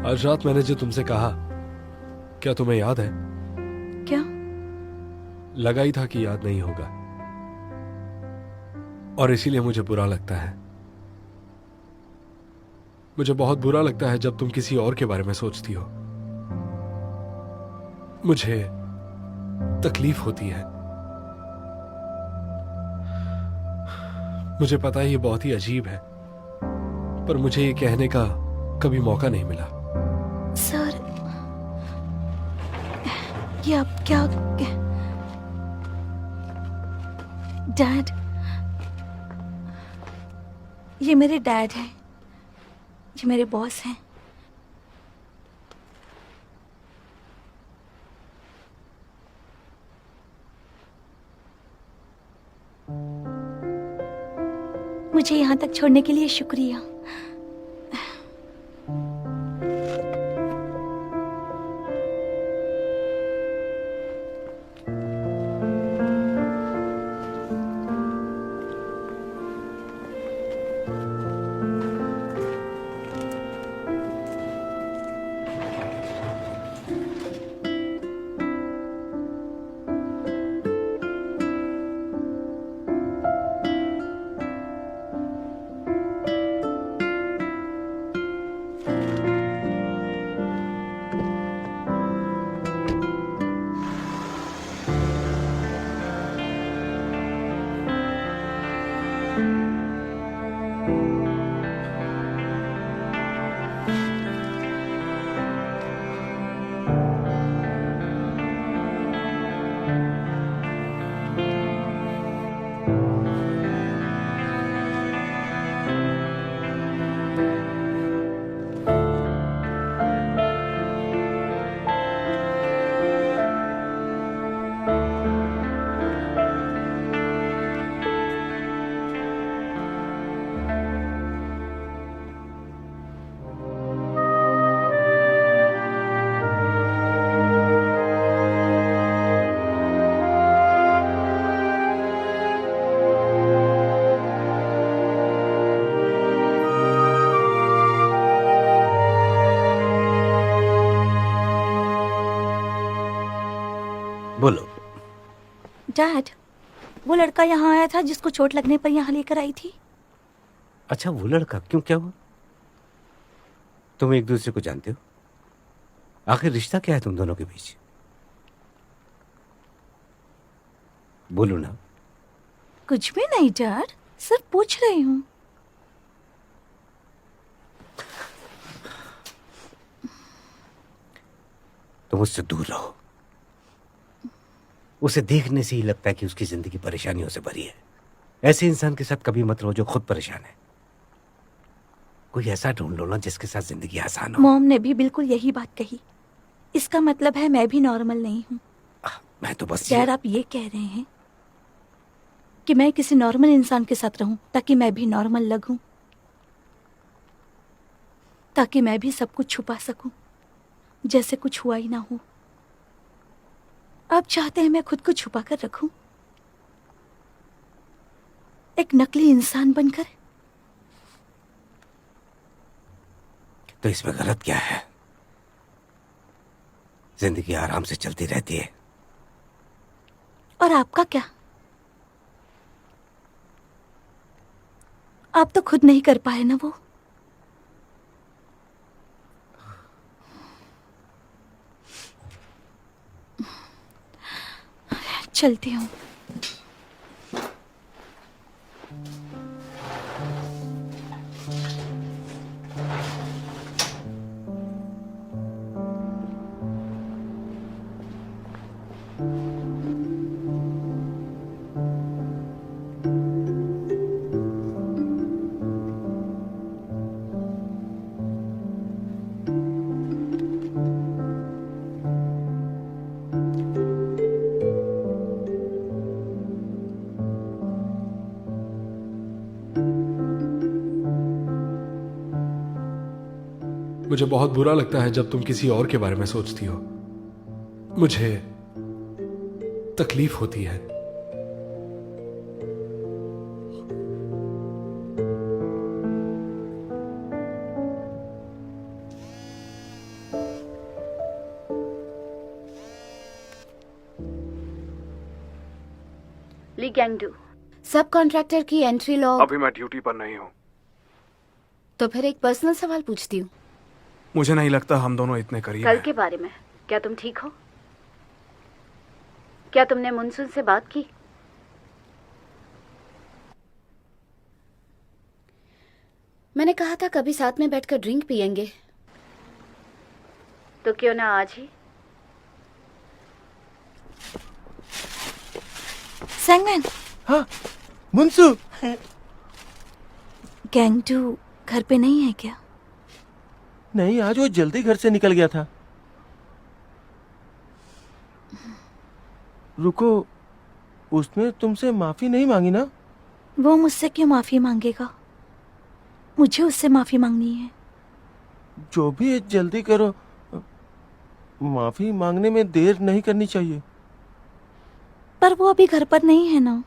आज रात मैंने जो तुमसे कहा, क्या तुम्हें याद है? क्या? लगा ही था कि याद नहीं होगा, और इसीलिए मुझे बुरा लगता है। मुझे बहुत बुरा लगता है जब तुम किसी और के बारे में सोचती हो। मुझे तकलीफ होती है। मुझे पता है ये बहुत ही अजीब है, पर मुझे ये कहने का कभी मौका नहीं मिला। सर, ये आप क्या? डैड, ये मेरे डैड हैं। ये मेरे बॉस हैं। मुझे यहाँ तक छोड़ने के लिए शुक्रिया। बोलो। डैड, वो लड़का यहाँ आया था जिसको चोट लगने पर यहाँ लेकर आई थी। अच्छा, वो लड़का क्यों, क्या हुआ? तुम एक दूसरे को जानते हो? आखिर रिश्ता क्या है तुम दोनों के बीच? बोलो ना। कुछ भी नहीं डैड, सिर्फ पूछ रही हूँ। तुम उससे दूर रहो। उसे देखने से ही लगता है कि उसकी जिंदगी परेशानियों से भरी है। ऐसे इंसान के साथ कभी मत रहो जो खुद परेशान है। कोई ऐसा ढूंढ लो ना जिसके साथ जिंदगी आसान हो। मॉम ने भी बिल्कुल यही बात कही। इसका मतलब है मैं भी नॉर्मल नहीं हूँ। मैं तो बस डैड, आप ये कह रहे हैं कि मैं किसी नॉर्मल इंसान के साथ रहूं ताकि मैं भी नॉर्मल लगूं, ताकि मैं भी सब कुछ छुपा सकूं, जैसे कुछ हुआ ही ना हो। आप चाहते हैं मैं खुद को छुपा कर रखूं, एक नकली इंसान बनकर? तो इसमें गलत क्या है? जिंदगी आराम से चलती रहती है। और आपका क्या? आप तो खुद नहीं कर पाए ना वो। चलती हूँ। मुझे बहुत बुरा लगता है जब तुम किसी और के बारे में सोचती हो। मुझे तकलीफ होती है। गैंगडू, सब कॉन्ट्रैक्टर की एंट्री लॉग। अभी मैं ड्यूटी पर नहीं हूँ। तो फिर एक पर्सनल सवाल पूछती हूँ। मुझे नहीं लगता हम दोनों इतने करीब कल हैं। के बारे में, क्या तुम ठीक हो? क्या तुमने मुनसुन से बात की? मैंने कहा था कभी साथ में बैठकर ड्रिंक पियेंगे, तो क्यों ना आज ही? सैंगमैन। हाँ, मुंसू। गैंगडू घर पे नहीं है क्या? नहीं, आज वो जल्दी घर से निकल गया था। रुको, उसने तुमसे माफी नहीं मांगी ना? वो मुझसे क्यों माफी मांगेगा? मुझे उससे माफी मांगनी है। जो भी है जल्दी करो, माफी मांगने में देर नहीं करनी चाहिए। पर वो अभी घर पर नहीं है ना।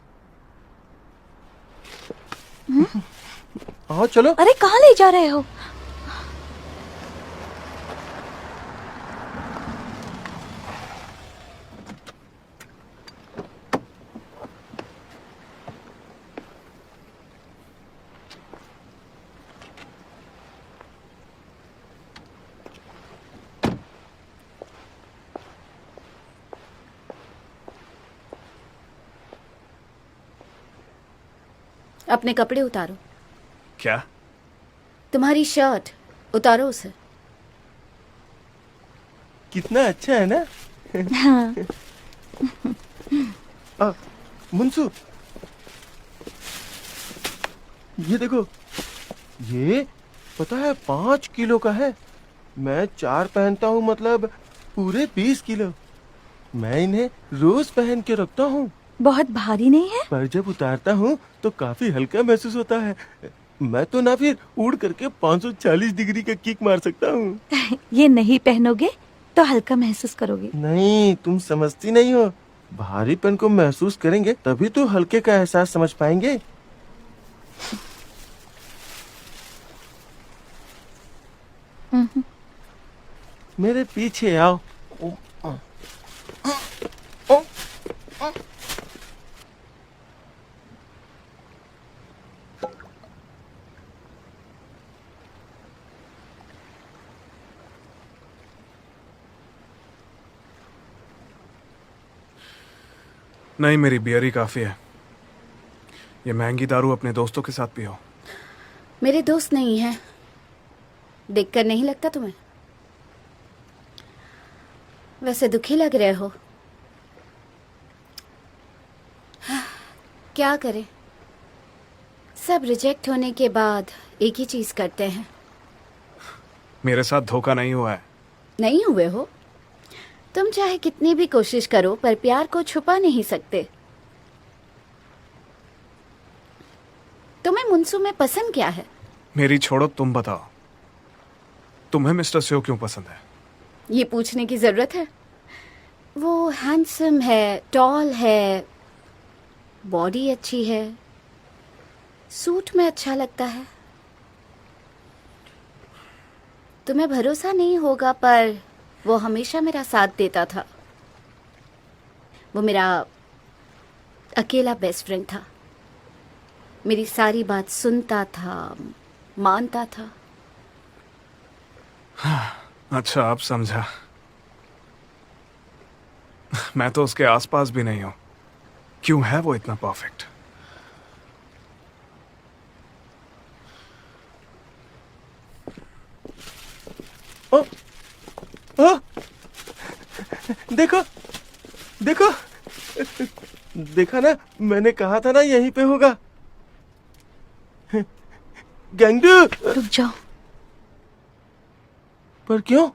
आओ चलो। अरे कहाँ ले जा रहे हो? अपने कपड़े उतारो। क्या? तुम्हारी शर्ट उतारो उसे। कितना अच्छा है ना? हाँ। मुंसू, ये देखो, ये पता है 5 किलो का है। मैं 4 पहनता हूँ, मतलब पूरे 20 किलो। मैं इन्हें रोज पहन के रखता हूँ। बहुत भारी नहीं है? पर जब उतारता हूँ तो काफी हल्का महसूस होता है। मैं तो ना फिर उड़ करके 540 डिग्री का किक मार सकता हूँ। ये नहीं पहनोगे तो हल्का महसूस करोगे। नहीं, तुम समझती नहीं हो। भारीपन को महसूस करेंगे तभी तो हल्के का एहसास समझ पाएंगे। मेरे पीछे आओ। नहीं, मेरी बियर ही काफी है। ये महंगी दारू अपने दोस्तों के साथ पियो। मेरे दोस्त नहीं है, देखकर नहीं लगता तुम्हें? वैसे दुखी लग रहे हो। क्या करें, सब रिजेक्ट होने के बाद एक ही चीज करते हैं। मेरे साथ धोखा नहीं हुआ है। नहीं हुए हो? तुम चाहे कितनी भी कोशिश करो पर प्यार को छुपा नहीं सकते। तुम्हें मुनसू में पसंद क्या है? मेरी छोड़ो, तुम बताओ, तुम्हें मिस्टर सेओ क्यों पसंद है? ये पूछने की जरूरत है? वो हैंडसम है, टॉल है, बॉडी अच्छी है, सूट में अच्छा लगता है। तुम्हें भरोसा नहीं होगा पर वो हमेशा मेरा साथ देता था। वो मेरा अकेला बेस्ट फ्रेंड था। मेरी सारी बात सुनता था, मानता था। अच्छा, अब समझा। मैं तो उसके आसपास भी नहीं हूं। क्यों है वो इतना परफेक्ट? ओ, ओ, देखो, देखो, देखा ना, मैंने कहा था ना यहीं पे होगा। गैंगडू। रुक जाओ। पर क्यों?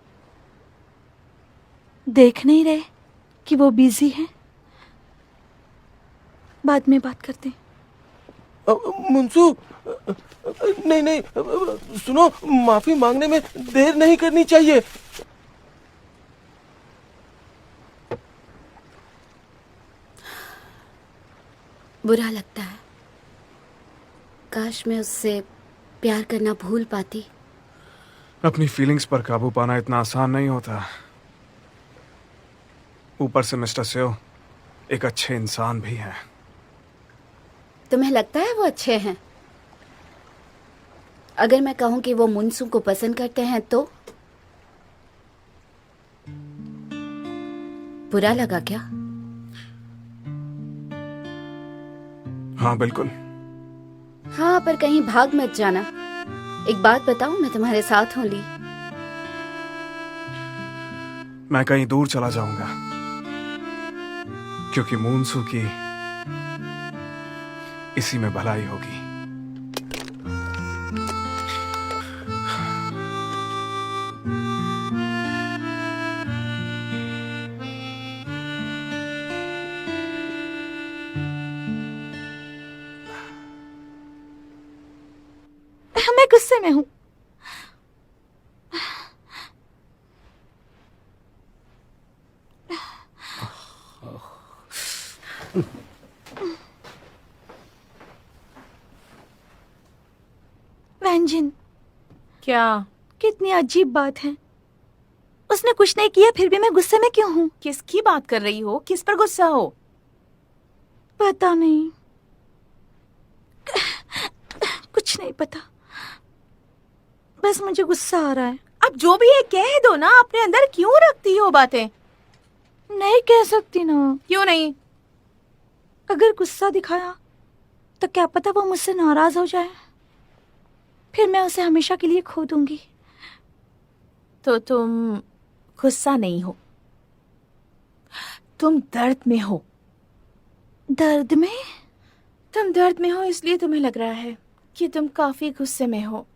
देख नहीं रहे कि वो बिजी है? बाद में बात करते हैं। मुंसू, नहीं नहीं, सुनो, माफी मांगने में देर नहीं करनी चाहिए। बुरा लगता है। काश मैं उससे प्यार करना भूल पाती। अपनी फीलिंग्स पर काबू पाना इतना आसान नहीं होता। ऊपर से मिस्टर सेओ एक अच्छे इंसान भी हैं। तुम्हें लगता है वो अच्छे हैं? अगर मैं कहूं कि वो मुनसू को पसंद करते हैं तो बुरा लगा क्या? हाँ बिल्कुल। हाँ, पर कहीं भाग मत जाना। एक बात बताऊं, मैं तुम्हारे साथ हूं ली। मैं कहीं दूर चला जाऊंगा क्योंकि मूनसू की इसी में भलाई होगी। मैं गुस्से में हूं। व्यंजन, क्या? कितनी अजीब बात है। उसने कुछ नहीं किया फिर भी मैं गुस्से में क्यों हूं? किसकी बात कर रही हो? किस पर गुस्सा हो? पता नहीं, कुछ नहीं पता, बस मुझे गुस्सा आ रहा है। अब जो भी है कह दो ना, अपने अंदर क्यों रखती हो बातें? नहीं कह सकती ना। क्यों नहीं? अगर गुस्सा दिखाया तो क्या पता वो मुझसे नाराज हो जाए, फिर मैं उसे हमेशा के लिए खो दूंगी। तो तुम गुस्सा नहीं हो, तुम दर्द में हो। दर्द में? तुम दर्द में हो इसलिए तुम्हें लग रहा है कि तुम काफी गुस्से में हो।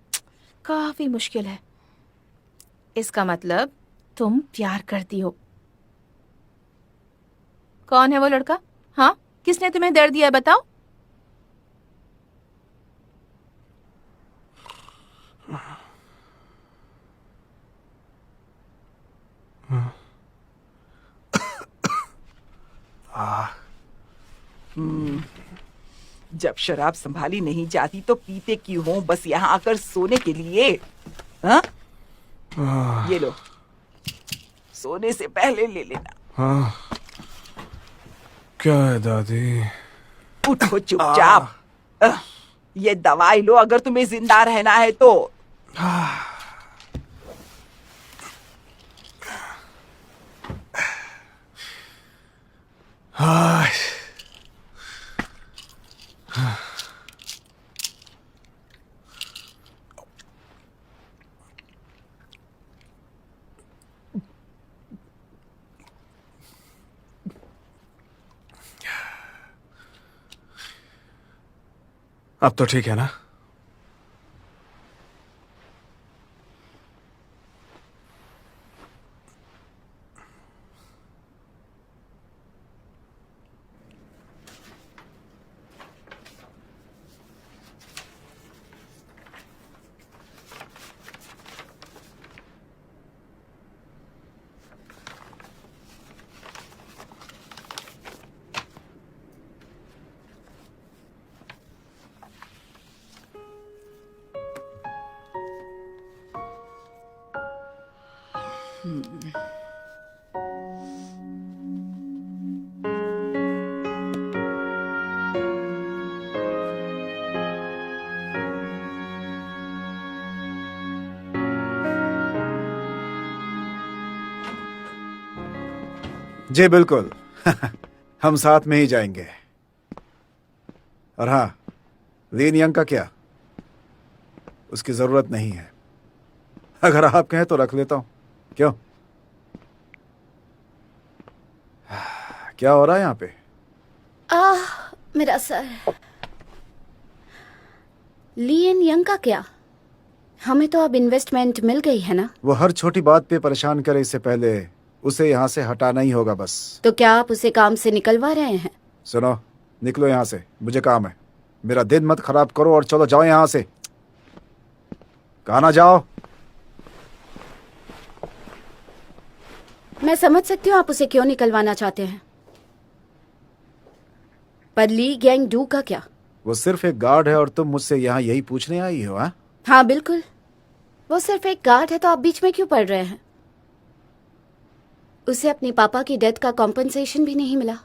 काफी मुश्किल है। इसका मतलब तुम प्यार करती हो। कौन है वो लड़का? हाँ, किसने तुम्हें दर्द दिया, बताओ। जब शराब संभाली नहीं जाती तो पीते क्यों हो? बस यहाँ आकर सोने के लिए? हाँ? ये लो, सोने से पहले ले लेना। हाँ, क्या है दादी? उठो चुपचाप। ये दवाई लो अगर तुम्हें जिंदा रहना है तो। हाँ, अब तो ठीक है ना? जी बिल्कुल। हम साथ में ही जाएंगे। और हाँ, लीन यंग का क्या? उसकी जरूरत नहीं है। अगर आप कहें तो रख लेता हूं। क्यों? क्या हो रहा है यहाँ पे? मेरा सर। लियन यंग का क्या? हमें तो अब इन्वेस्टमेंट मिल गई है ना? वो हर छोटी बात पे परेशान करे, इससे पहले उसे यहाँ से हटाना ही होगा बस। तो क्या आप उसे काम से निकलवा रहे हैं? सुनो, निकलो यहाँ से, मुझे काम है। मेरा दिन मत खराब करो और चलो जाओ यहाँ से। कहा ना जाओ। मैं समझ सकती हूँ आप उसे क्यों निकलवाना चाहते हैं, पर ली गैंग डू का क्या? वो सिर्फ एक गार्ड है और तुम मुझसे यहाँ यही पूछने आई हो? हाँ हाँ बिल्कुल, वो सिर्फ एक गार्ड है, तो आप बीच में क्यों पड़ रहे हैं? उसे अपने पापा की डेथ का कॉम्पनसेशन भी नहीं मिला,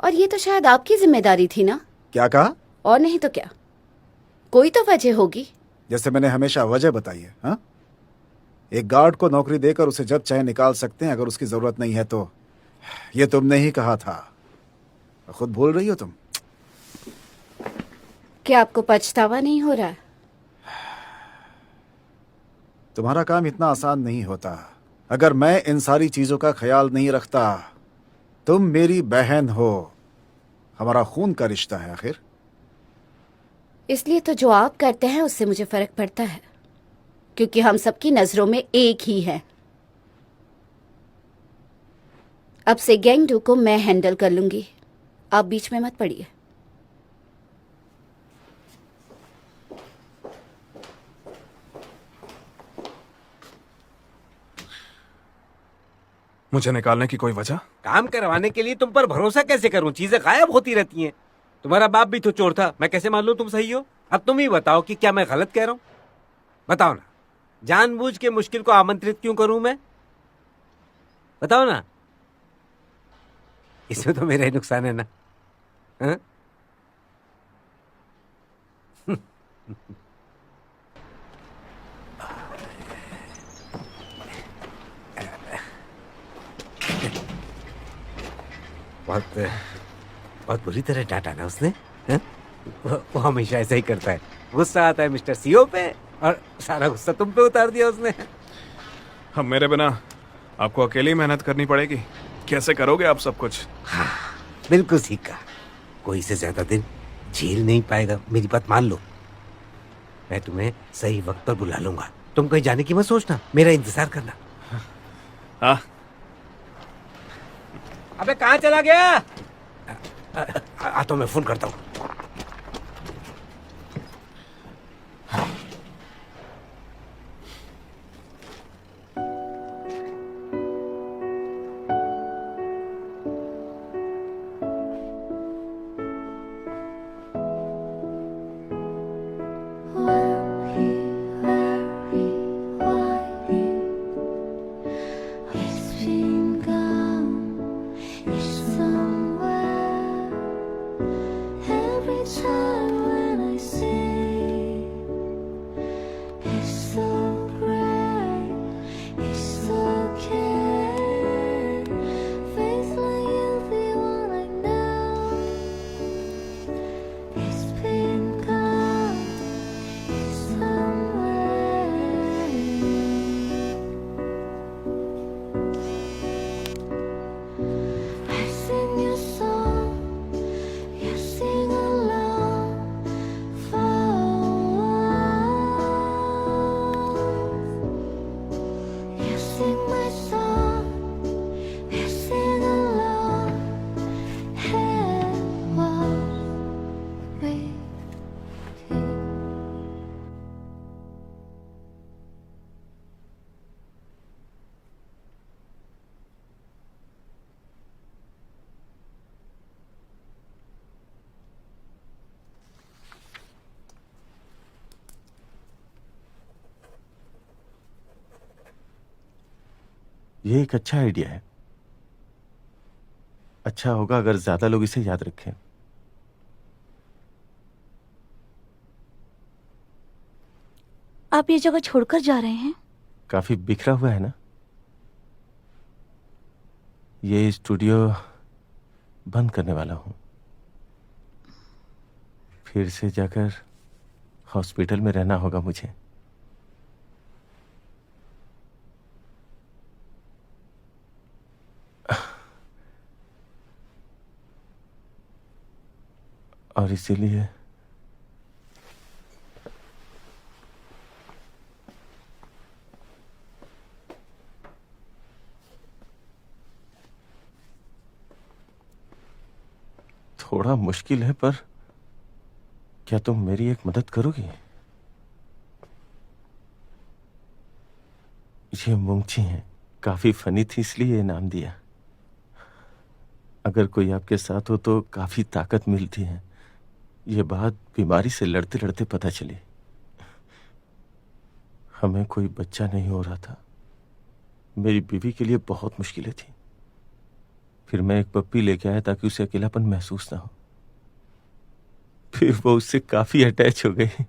और ये तो शायद आपकी जिम्मेदारी थी ना? क्या कहा? और नहीं तो क्या, कोई तो वजह होगी। जैसे मैंने हमेशा वजह बताई है। हाँ, एक गार्ड को नौकरी देकर उसे जब चाहे निकाल सकते हैं अगर उसकी जरूरत नहीं है तो। ये तुमने ही कहा था, खुद भूल रही हो तुम। क्या आपको पछतावा नहीं हो रहा? तुम्हारा काम इतना आसान नहीं होता। अगर मैं इन सारी चीजों का ख्याल नहीं रखता, तुम मेरी बहन हो, हमारा खून का रिश्ता है आखिर। इसलिए तो जो आप करते हैं उससे मुझे फर्क पड़ता है, क्योंकि हम सबकी नजरों में एक ही है। अब से गैंग डू को मैं हैंडल कर लूंगी, आप बीच में मत पड़िए। मुझे निकालने की कोई वजह? काम करवाने के लिए तुम पर भरोसा कैसे करूं? चीजें गायब होती रहती हैं। तुम्हारा बाप भी तो चोर था, मैं कैसे मान लूं तुम सही हो? अब तुम ही बताओ कि क्या मैं गलत कह रहा हूं? बताओ ना, जानबूझ के मुश्किल को आमंत्रित क्यों करूं मैं? बताओ ना। इसमें तो मेरा ही नुकसान है ना? हाँ? बहुत बहुत बुरी तरह डांटा ना उसने। हाँ? वो हमेशा ऐसा ही करता है। गुस्सा आता है मिस्टर सीओ पे और सारा गुस्सा तुम पे उतार दिया उसने। अब मेरे बिना आपको अकेली मेहनत करनी पड़ेगी। कैसे करोगे आप सब कुछ? हाँ, बिल्कुल ठीक कहा। कोई से ज्यादा दिन झेल नहीं पाएगा, मेरी बात मान लो। मैं तुम्हें सही वक्त पर बुला लूंगा। तुम कहीं जाने की मत सोचना, मेरा इंतजार करना। हाँ, अबे कहाँ चला गया? तो मैं फोन करता हूँ। ये एक अच्छा आइडिया है। अच्छा होगा अगर ज्यादा लोग इसे याद रखें। आप ये जगह छोड़कर जा रहे हैं? काफी बिखरा हुआ है ना। ये स्टूडियो बंद करने वाला हूं। फिर से जाकर हॉस्पिटल में रहना होगा मुझे। और इसीलिए थोड़ा मुश्किल है, पर क्या तुम मेरी एक मदद करोगी? ये मूंगची है, काफी फनी थी इसलिए ये नाम दिया। अगर कोई आपके साथ हो तो काफी ताकत मिलती है। ये बात बीमारी से लड़ते लड़ते पता चली। हमें कोई बच्चा नहीं हो रहा था। मेरी बीवी के लिए बहुत मुश्किलें थी। फिर मैं एक पप्पी लेके आया ताकि उसे अकेलापन महसूस ना हो। फिर वो उससे काफी अटैच हो गई।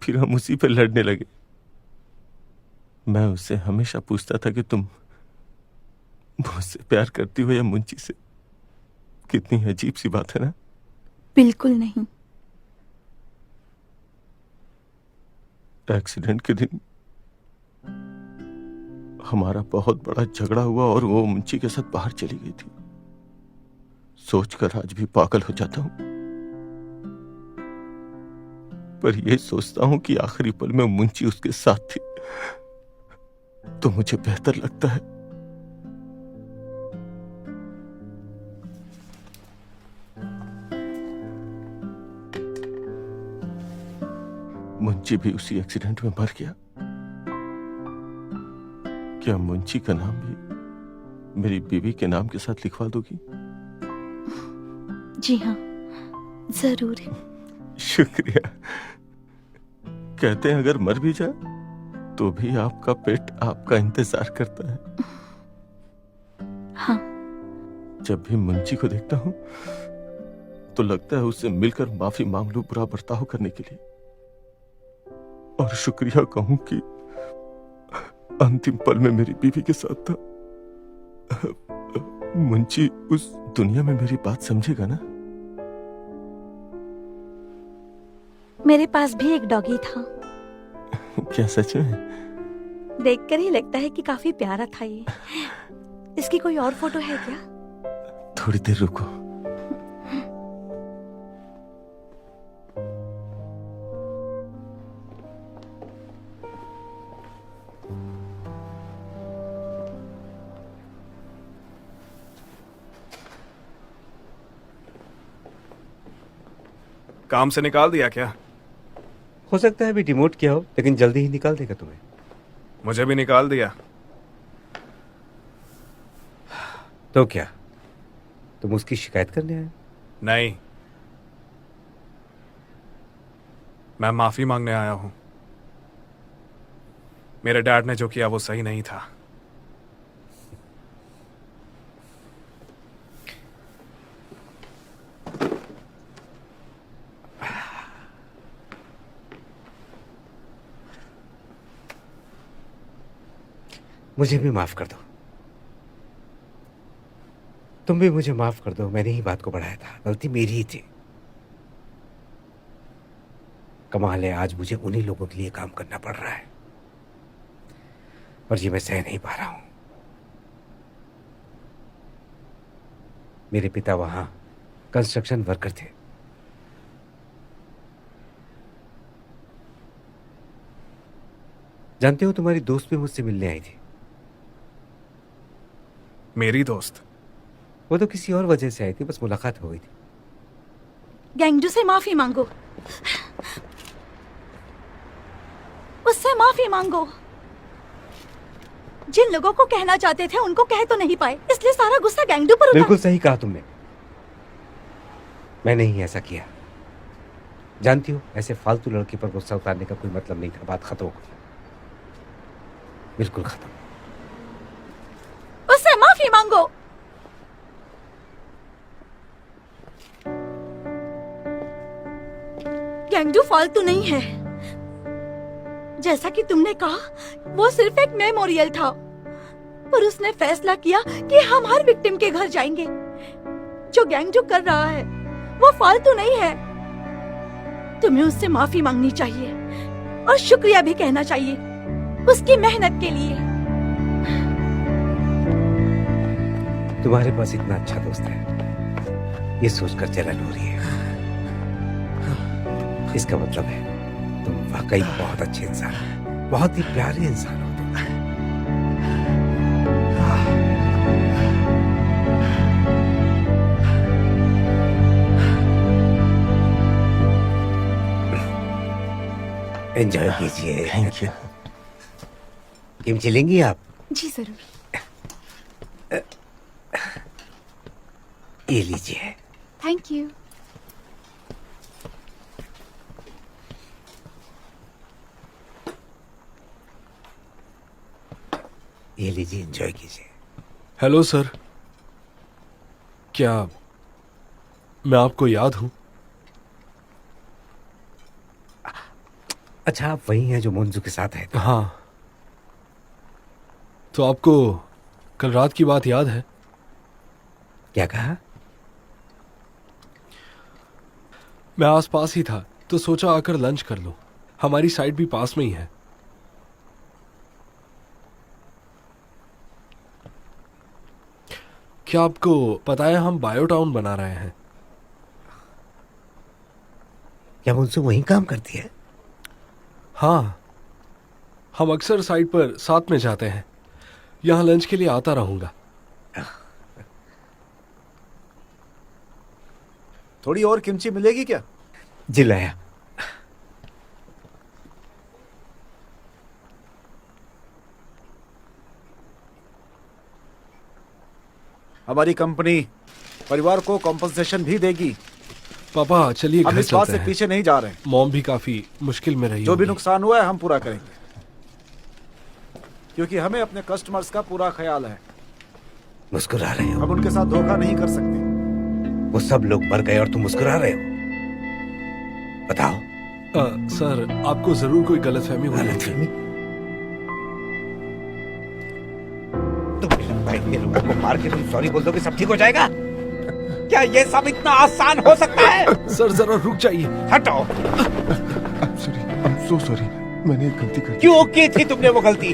फिर हम उसी पर लड़ने लगे। मैं उससे हमेशा पूछता था कि तुम मुझसे प्यार करती हो या मुंची से। कितनी अजीब सी बात है ना। बिल्कुल नहीं। एक्सीडेंट के दिन हमारा बहुत बड़ा झगड़ा हुआ और वो मुंची के साथ बाहर चली गई थी। सोचकर आज भी पागल हो जाता हूं। पर यह सोचता हूं कि आखिरी पल में मुंची उसके साथ थी तो मुझे बेहतर लगता है। मुंची भी उसी एक्सीडेंट में मर गया। क्या मुंची का नाम भी मेरी बीवी के नाम के साथ लिखवा दोगी? जी हाँ, जरूर। शुक्रिया। कहते हैं अगर मर भी जाए तो भी आपका पेट आपका इंतजार करता है। हाँ। जब भी मुंची को देखता हूं तो लगता है उससे मिलकर माफी मांग लूं बुरा बर्ताव करने के लिए, और शुक्रिया कहूं कि अंतिम पल में मेरी बीवी के साथ था। मुंची उस दुनिया में मेरी बात समझेगा ना? मेरे पास भी एक डॉगी था। क्या सच में? देखकर ही लगता है कि काफी प्यारा था ये। इसकी कोई और फोटो है क्या? थोड़ी देर रुको। काम से निकाल दिया क्या? हो सकता है अभी डिमोट किया हो, लेकिन जल्दी ही निकाल देगा तुम्हें। मुझे भी निकाल दिया। तो क्या तुम उसकी शिकायत करने आए? नहीं, मैं माफी मांगने आया हूं। मेरे डैड ने जो किया वो सही नहीं था। मुझे भी माफ कर दो। तुम भी मुझे माफ कर दो। मैंने ही बात को बढ़ाया था, गलती मेरी ही थी। कमाल है, आज मुझे उन्हीं लोगों के लिए काम करना पड़ रहा है और ये मैं सह नहीं पा रहा हूं। मेरे पिता वहां कंस्ट्रक्शन वर्कर थे। जानते हो, तुम्हारी दोस्त भी मुझसे मिलने आई थी। मेरी दोस्त? वो तो किसी और वजह से आई थी, बस मुलाकात हो गई थी। गैंगजू से माफी मांगो। उससे माफी मांगो। जिन लोगों को कहना चाहते थे उनको कह तो नहीं पाए, इसलिए सारा गुस्सा गैंगडू पर उठा। बिल्कुल सही कहा तुमने। मैंने ही ऐसा किया। जानती हो, ऐसे फालतू लड़के पर गुस्सा उतारने का कोई मतलब नहीं था। बात खत्म हो गई, बिल्कुल खत्म। उससे माफी मांगो। गैंगडू फालतू नहीं है। जैसा कि तुमने कहा, वो सिर्फ एक मेमोरियल था, पर उसने फैसला किया कि हम हर विक्टिम के घर जाएंगे। जो गैंगडू कर रहा है वो फालतू नहीं है। तुम्हें उससे माफी मांगनी चाहिए और शुक्रिया भी कहना चाहिए उसकी मेहनत के लिए। तुम्हारे पास इतना अच्छा दोस्त है, ये सोचकर जलन हो रही है। इसका मतलब है तुम वाकई बहुत अच्छे इंसान हो, बहुत ही प्यारे इंसान हो तुम। एंजॉय कीजिए। Thank you. गेम चलेंगी आप? जी जरूर। ये लीजिए। Thank you. ये लीजिए, एंजॉय कीजिए। हेलो सर, क्या मैं आपको याद हूं? अच्छा, आप वही हैं जो मंजू के साथ है? हाँ। तो आपको कल रात की बात याद है? क्या कहा? मैं आसपास ही था तो सोचा आकर लंच कर लूं। हमारी साइट भी पास में ही है। क्या आपको पता है हम बायोटाउन बना रहे हैं? क्या मंजू वहीं काम करती है? हाँ, हम अक्सर साइट पर साथ में जाते हैं। यहाँ लंच के लिए आता रहूंगा। थोड़ी और किमची मिलेगी क्या? जी लाया। हमारी कंपनी परिवार को कॉम्पनसेशन भी देगी। पापा चलिए हम घर इस बात चलते से हैं। पीछे नहीं जा रहे हैं। मॉम भी काफी मुश्किल में रही जो भी होगी। नुकसान हुआ है हम पूरा करेंगे, क्योंकि हमें अपने कस्टमर्स का पूरा ख्याल है। मुस्कुरा रहे हो? हम उनके साथ धोखा नहीं कर सकते। वो सब लोग मर गए और तुम मुस्कुरा रहे हो? बताओ। सर, आपको जरूर कोई गलतफहमी हुई होगी। गलतफहमी? तुम मेरे भाई के लोगों को मार के तुम सॉरी बोल दो कि सब ठीक हो जाएगा? क्या ये सब इतना आसान हो सकता है? सर जरा रुक जाइए। हटो। I'm so sorry. मैंने एक गलती कर दी। क्यों की थी तुमने वो गलती?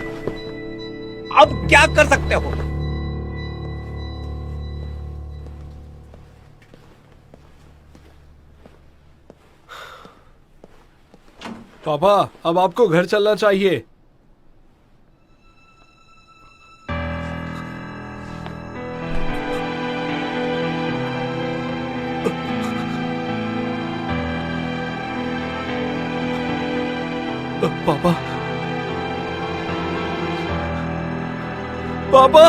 अब क्या कर सकते हो? पापा, अब आपको घर चलना चाहिए। पापा, पापा,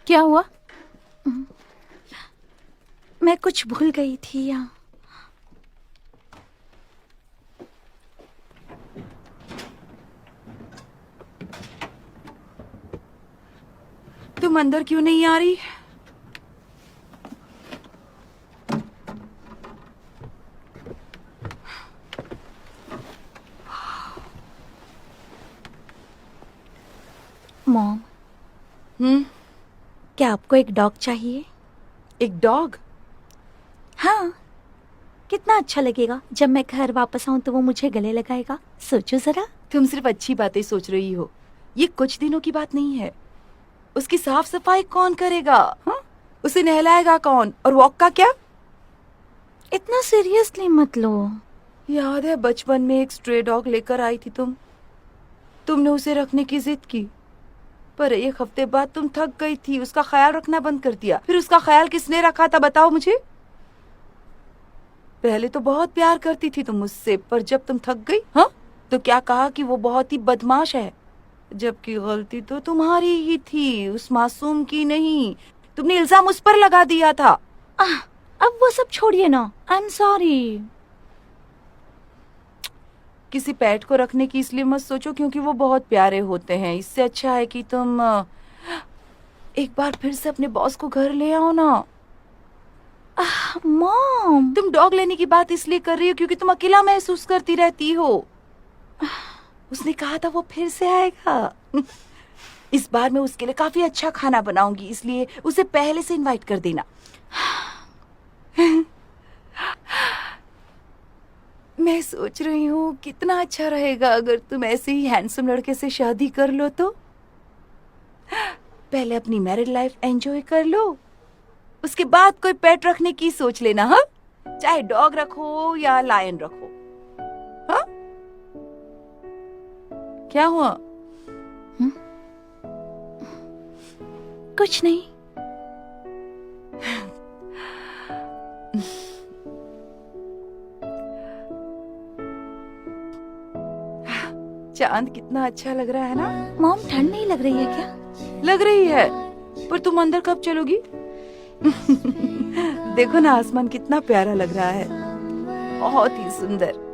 क्या हुआ? मैं कुछ भूल गई थी यहाँ। तुम अंदर क्यों नहीं आ रही? मॉम, क्या आपको एक डॉग चाहिए? एक डॉग? हाँ, कितना अच्छा लगेगा जब मैं घर वापस आऊं तो वो मुझे गले लगाएगा। सोचो जरा। तुम सिर्फ अच्छी बातें सोच रही हो। ये कुछ दिनों की बात नहीं है। उसकी साफ सफाई कौन करेगा? हाँ? उसे नहलाएगा कौन? और वॉक का क्या? इतना सीरियसली मत लो। याद है बचपन में एक स्ट्रे डॉग लेकर आई थी तुमने उसे रखने की जिद की, पर एक हफ्ते बाद तुम थक गई थी, उसका ख्याल रखना बंद कर दिया। फिर उसका ख्याल किसने रखा था बताओ मुझे? पहले तो बहुत प्यार करती थी तुम मुझसे, पर जब तुम थक गई, हाँ, तो क्या कहा कि वो बहुत ही बदमाश है, जबकि गलती तो तुम्हारी ही थी, उस मासूम की नहीं। तुमने इल्जाम उस पर लगा दिया था। अब वो सब छोड़िए ना। I am sorry. किसी पेट को रखने की इसलिए मत सोचो क्योंकि वो बहुत प्यारे होते हैं। इससे अच्छा है कि तुम एक बार फिर से अपने बॉस को घर ले आओ ना। मॉम, तुम डॉग लेने की बात इसलिए कर रही हो क्योंकि तुम अकेला महसूस करती रहती हो। उसने कहा था वो फिर से आएगा। इस बार मैं उसके लिए काफी अच्छा खाना बनाऊंगी, इसलिए उसे पहले से इनवाइट कर देना। मैं सोच रही हूँ कितना अच्छा रहेगा अगर तुम ऐसे ही हैंडसम लड़के से शादी कर लो तो। पहले अपनी मैरिड लाइफ एंजॉय कर लो, उसके बाद कोई पेट रखने की सोच लेना, हाँ? चाहे डॉग रखो या लायन रखो, हाँ? क्या हुआ? कुछ नहीं। चांद कितना अच्छा लग रहा है ना? मॉम, ठंड नहीं लग रही है क्या? लग रही है, पर तुम अंदर कब चलोगी? देखो ना, आसमान कितना प्यारा लग रहा है, बहुत ही सुंदर।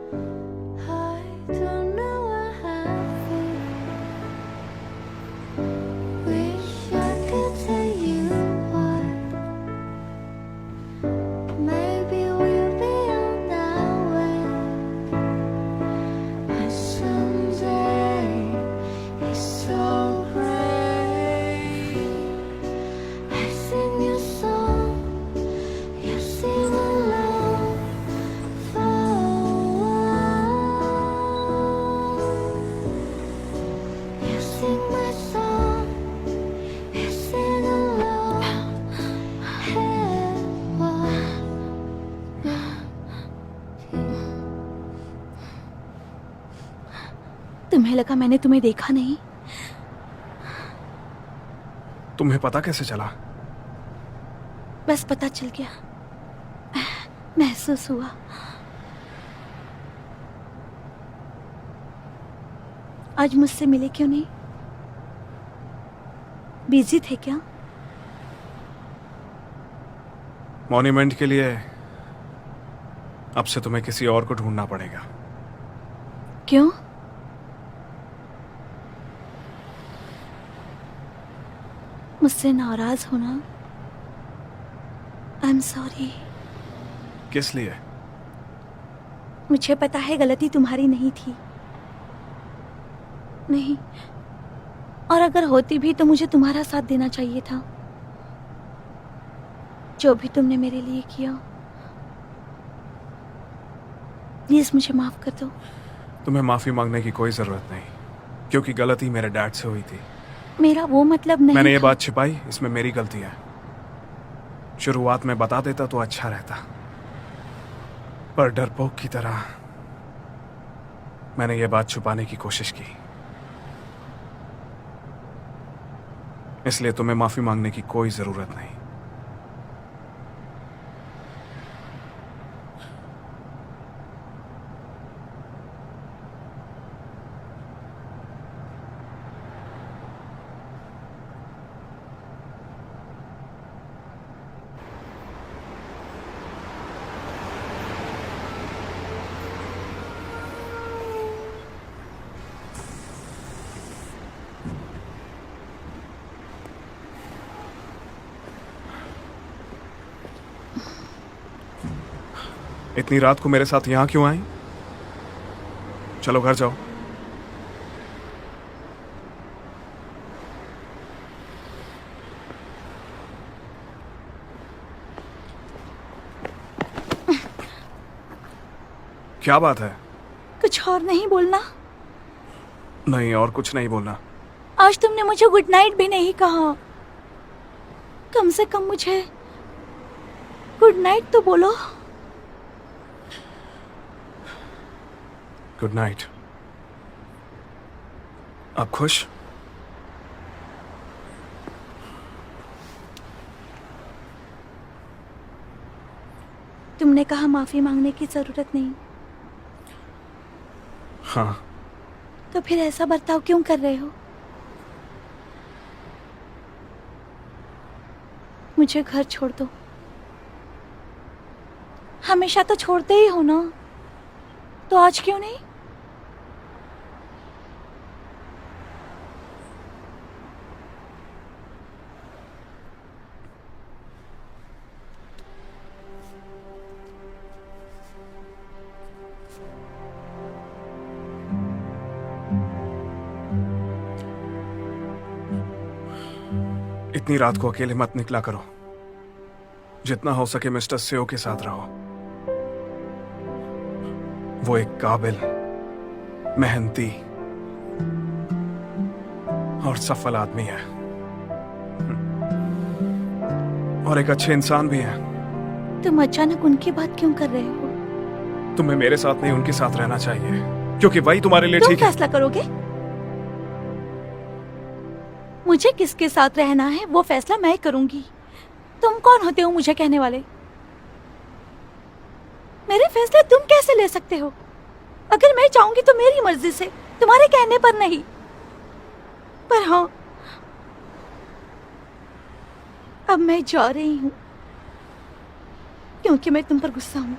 तुम्हें लगा मैंने तुम्हें देखा नहीं? तुम्हें पता कैसे चला? बस पता चल गया, महसूस हुआ। आज मुझसे मिले क्यों नहीं? बिजी थे क्या? मॉन्यूमेंट के लिए अब से तुम्हें किसी और को ढूंढना पड़ेगा। क्यों? मुझसे नाराज होना? I am sorry. किस लिए? मुझे पता है गलती तुम्हारी नहीं थी, नहीं, और अगर होती भी तो मुझे तुम्हारा साथ देना चाहिए था। जो भी तुमने मेरे लिए किया, प्लीज मुझे माफ कर दो। तुम्हें माफी मांगने की कोई जरूरत नहीं, क्योंकि गलती मेरे डैड से हुई थी। मेरा वो मतलब नहीं मैंने ये था। बात छिपाई, इसमें मेरी गलती है। शुरुआत में बता देता तो अच्छा रहता, पर डरपोक की तरह मैंने ये बात छुपाने की कोशिश की। इसलिए तुम्हें माफी मांगने की कोई जरूरत नहीं। इतनी रात को मेरे साथ यहां क्यों आई? चलो घर जाओ। क्या बात है? कुछ और नहीं बोलना? नहीं, और कुछ नहीं बोलना। आज तुमने मुझे गुड नाइट भी नहीं कहा। कम से कम मुझे गुड नाइट तो बोलो। Good night. आप खुश? तुमने कहा माफी मांगने की जरूरत नहीं, हाँ। तो फिर ऐसा बर्ताव क्यों कर रहे हो? मुझे घर छोड़ दो। हमेशा तो छोड़ते ही हो ना, तो आज क्यों नहीं? इतनी रात को अकेले मत निकला करो। जितना हो सके मिस्टर सेओ के साथ रहो। वो एक काबिल, मेहनती और सफल आदमी है। और एक अच्छे इंसान भी हैं। तुम अचानक उनकी बात क्यों कर रहे हो? तुम्हें मेरे साथ नहीं उनके साथ रहना चाहिए, क्योंकि वही तुम्हारे लिए तुम ठीक है। फैसला करोगे? मुझे किसके साथ रहना है वो फैसला मैं करूंगी। तुम कौन होते हो मुझे कहने वाले? मेरे फैसले तुम कैसे ले सकते हो? अगर मैं चाहूंगी तो मेरी मर्जी से, तुम्हारे कहने पर नहीं। पर हाँ, अब मैं जा रही हूं क्योंकि मैं तुम पर गुस्सा हूं।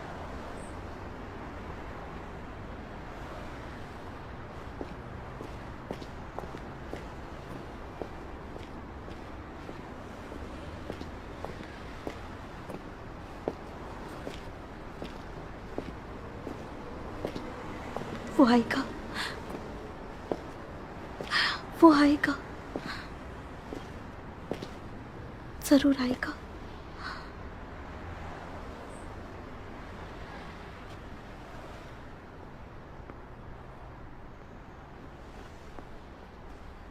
वो आएगा, वो आएगा, जरूर आएगा।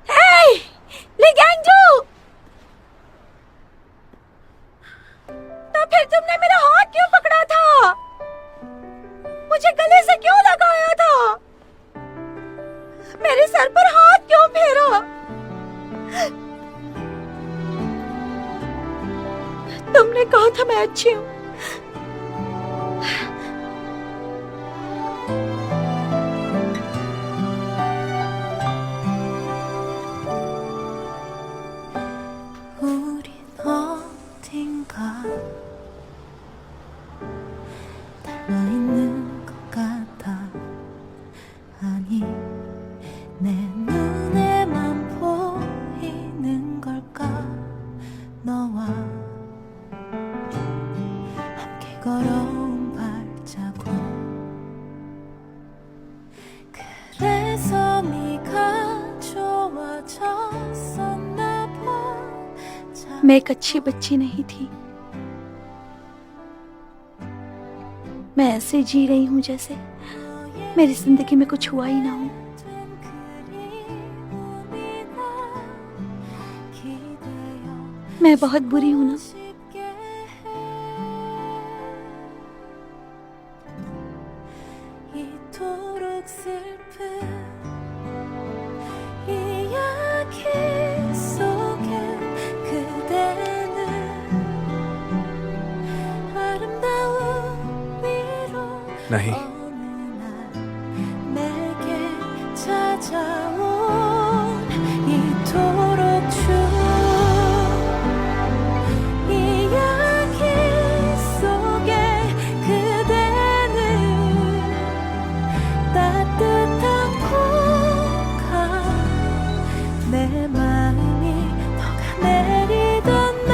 हे, ली गैंगजू! तो फिर तुमने मेरा हाथ क्यों पकड़ा था? मुझे गले से क्यों लगाया था? मेरे सर पर हाथ क्यों फेरा? तुमने कहा था मैं अच्छी हूं। 우린 어딘가 닮아있는 것 같아. 아니 내 눈에만 보이는 걸까? 너와 함께 걸어온 발자국. 그래서 네가 좋아졌었나 봐. मैं एक अच्छी बच्ची नहीं थी। मैं ऐसे जी रही हूं जैसे मेरी जिंदगी में कुछ हुआ ही ना हो। मैं बहुत बुरी हूं ना? 이토록 슬픈 이야기 속에 그대는 아름다운 위로 नहीं, 어느 날 내게 찾아온 이토록 추운 이야기 속에 그대는 따뜻한 공간 내 마음이 녹아내리던 날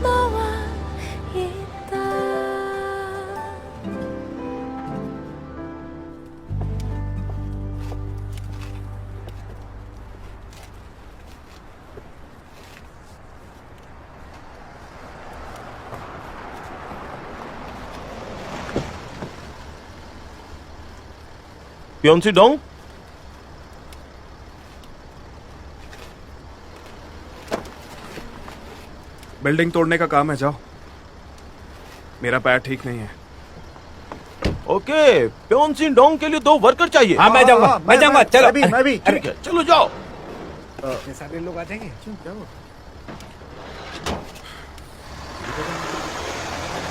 너와 있다. प्योंसी डोंग, बिल्डिंग तोड़ने का काम है, जाओ। मेरा पैर ठीक नहीं है। ओके, प्योंसी डोंग के लिए 2 वर्कर चाहिए। हाँ मैं जाऊंगा, मैं जाऊंगा। चलो मैं भी ठीक है, चलो जाओ। इतने सारे लोग आ जाएंगे।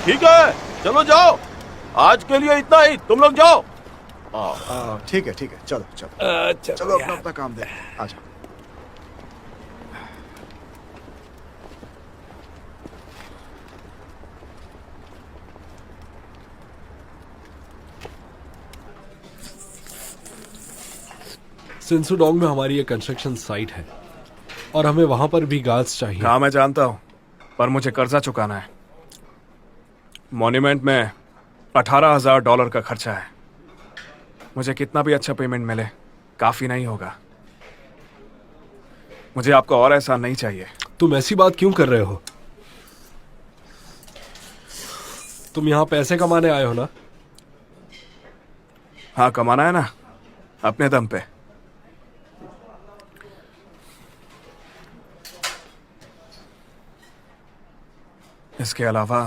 ठीक है, चलो जाओ। आज के लिए इतना ही, तुम लोग जाओ। ठीक है, चलो चलो चलो, अपना अपना काम दे। आ जाओ। सिंसुडोंग में हमारी एक कंस्ट्रक्शन साइट है और हमें वहां पर भी गार्ड्स चाहिए। हाँ मैं जानता हूँ, पर मुझे कर्जा चुकाना है। मॉन्यूमेंट में $18,000 का खर्चा है। मुझे कितना भी अच्छा पेमेंट मिले काफी नहीं होगा। मुझे आपका और एहसान नहीं चाहिए। तुम ऐसी बात क्यों कर रहे हो? तुम यहाँ पैसे कमाने आए हो ना? हाँ कमाना है ना, अपने दम पे। इसके अलावा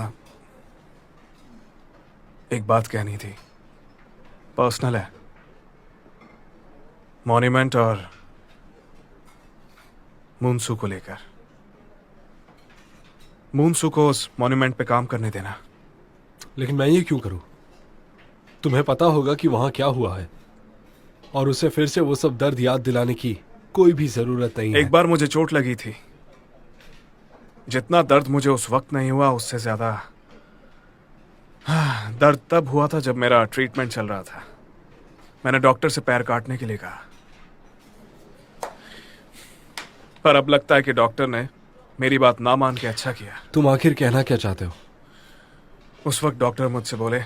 एक बात कहनी थी, पर्सनल है। मॉन्यूमेंट और मूनसू को लेकर। मूनसू को उस मॉन्यूमेंट पे काम करने देना। लेकिन मैं ये क्यों करूं? तुम्हें पता होगा कि वहां क्या हुआ है, और उसे फिर से वो सब दर्द याद दिलाने की कोई भी जरूरत नहीं है। एक बार मुझे चोट लगी थी, जितना दर्द मुझे उस वक्त नहीं हुआ उससे ज्यादा दर्द तब हुआ था जब मेरा ट्रीटमेंट चल रहा था। मैंने डॉक्टर से पैर काटने के लिए कहा, पर अब लगता है कि डॉक्टर ने मेरी बात ना मान के अच्छा किया। तुम आखिर कहना क्या चाहते हो? उस वक्त डॉक्टर मुझसे बोले,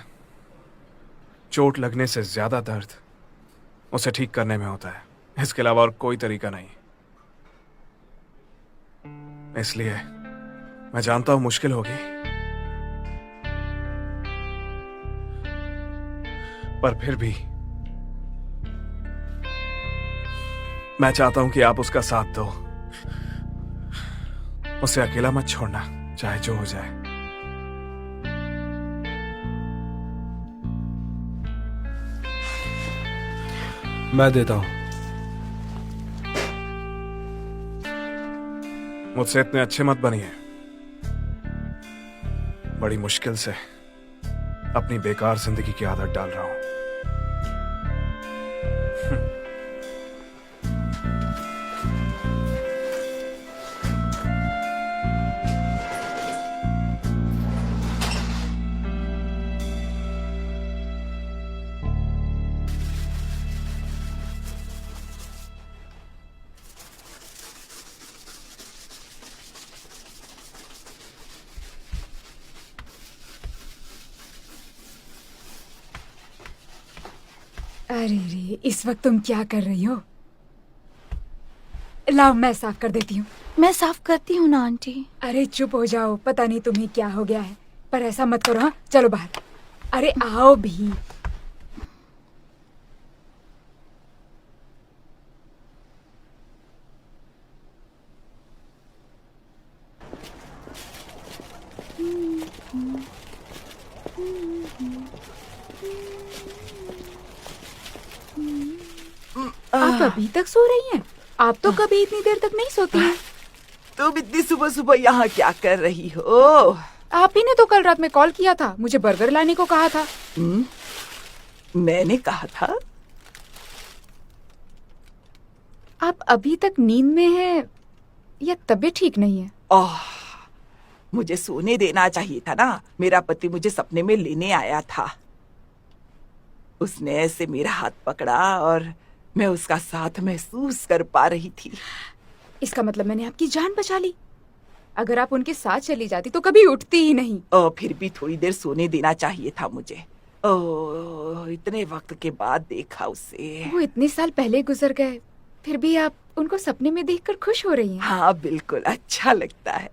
चोट लगने से ज्यादा दर्द उसे ठीक करने में होता है, इसके अलावा और कोई तरीका नहीं। इसलिए मैं जानता हूं मुश्किल होगी, पर फिर भी मैं चाहता हूं कि आप उसका साथ दो। उसे अकेला मत छोड़ना, चाहे जो हो जाए। मैं देता हूं। मुझसे इतने अच्छे मत बनिए। बड़ी मुश्किल से अपनी बेकार जिंदगी की आदत डाल रहा हूं। अरे रे, इस वक्त तुम क्या कर रही हो? लाओ मैं साफ कर देती हूँ। मैं साफ करती हूँ ना आंटी। अरे चुप हो जाओ, पता नहीं तुम्हें क्या हो गया है, पर ऐसा मत करो। हाँ चलो बाहर। अरे आओ भी। आप अभी तक सो रही हैं? आप तो कभी इतनी देर तक नहीं सोती हैं। तुम इतनी सुबह सुबह यहाँ क्या कर रही हो? आप ही ने तो कल रात में कॉल किया था, मुझे बर्गर लाने को कहा था। मैंने कहा था? आप अभी तक नींद में हैं या तबीयत ठीक नहीं है? ओह, मुझे सोने देना चाहिए था ना। मेरा पति मुझे सपने में लेने आया था। उसने ऐसे मेरा हाथ पकड़ा और मैं उसका साथ महसूस कर पा रही थी। इसका मतलब मैंने आपकी जान बचा ली। अगर आप उनके साथ चली जाती तो कभी उठती ही नहीं। फिर भी थोड़ी देर सोने देना चाहिए था मुझे। इतने वक्त के बाद देखा उसे। वो इतने साल पहले गुजर गए, फिर भी आप उनको सपने में देखकर खुश हो रही हैं। हाँ बिल्कुल, अच्छा लगता है।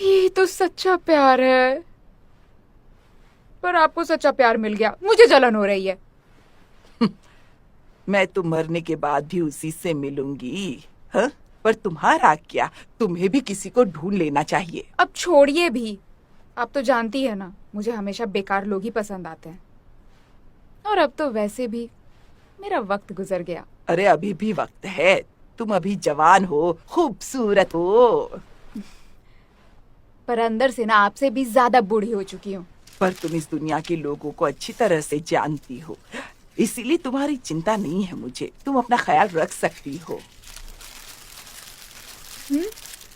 ये तो सच्चा प्यार है। पर आपको सच्चा प्यार मिल गया, मुझे जलन हो रही है। मैं तो मरने के बाद भी उसी से मिलूंगी। हाँ? पर तुम्हारा क्या? तुम्हें भी किसी को ढूंढ लेना चाहिए। अब छोड़िए भी, आप तो जानती है ना, मुझे हमेशा बेकार लोग ही पसंद आते हैं। और अब तो वैसे भी मेरा वक्त गुजर गया। अरे अभी भी वक्त है। तुम अभी जवान हो, खूबसूरत हो। पर अंदर से ना आपसे भी ज्यादा बूढ़ी हो चुकी हूँ। पर तुम इस दुनिया के लोगों को अच्छी तरह से जानती हो, इसीलिए तुम्हारी चिंता नहीं है मुझे। तुम अपना ख्याल रख सकती हो।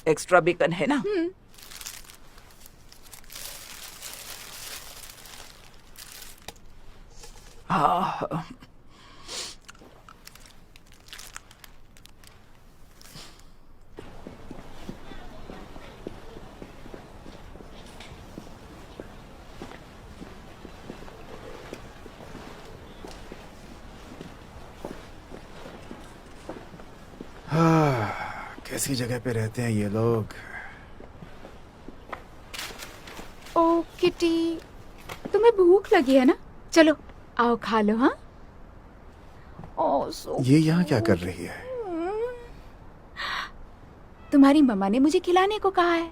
एक्स्ट्रा बेकन है ना? हाँ। कैसी जगह पे रहते हैं ये लोग। ओ किटी, तुम्हें भूख लगी है ना? चलो आओ खा लो। हाँ ये यहाँ क्या कर रही है? तुम्हारी मम्मा ने मुझे खिलाने को कहा है।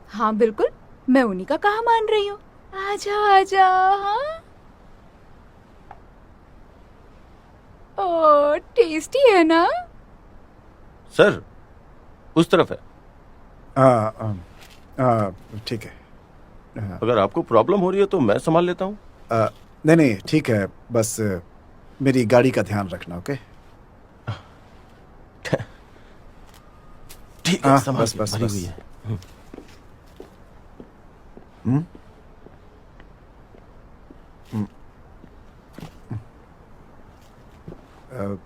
हाँ बिल्कुल, मैं उन्हीं का कहा मान रही हूँ। आजा आजा। हाँ ओ टेस्टी है ना? सर उस तरफ है। ठीक है। अगर आपको प्रॉब्लम हो रही है तो मैं संभाल लेता हूँ। नहीं नहीं ठीक है, बस मेरी गाड़ी का ध्यान रखना। ओके ठीक है, संभाल बस बस भरी बस। हुई है। हम्म? अ,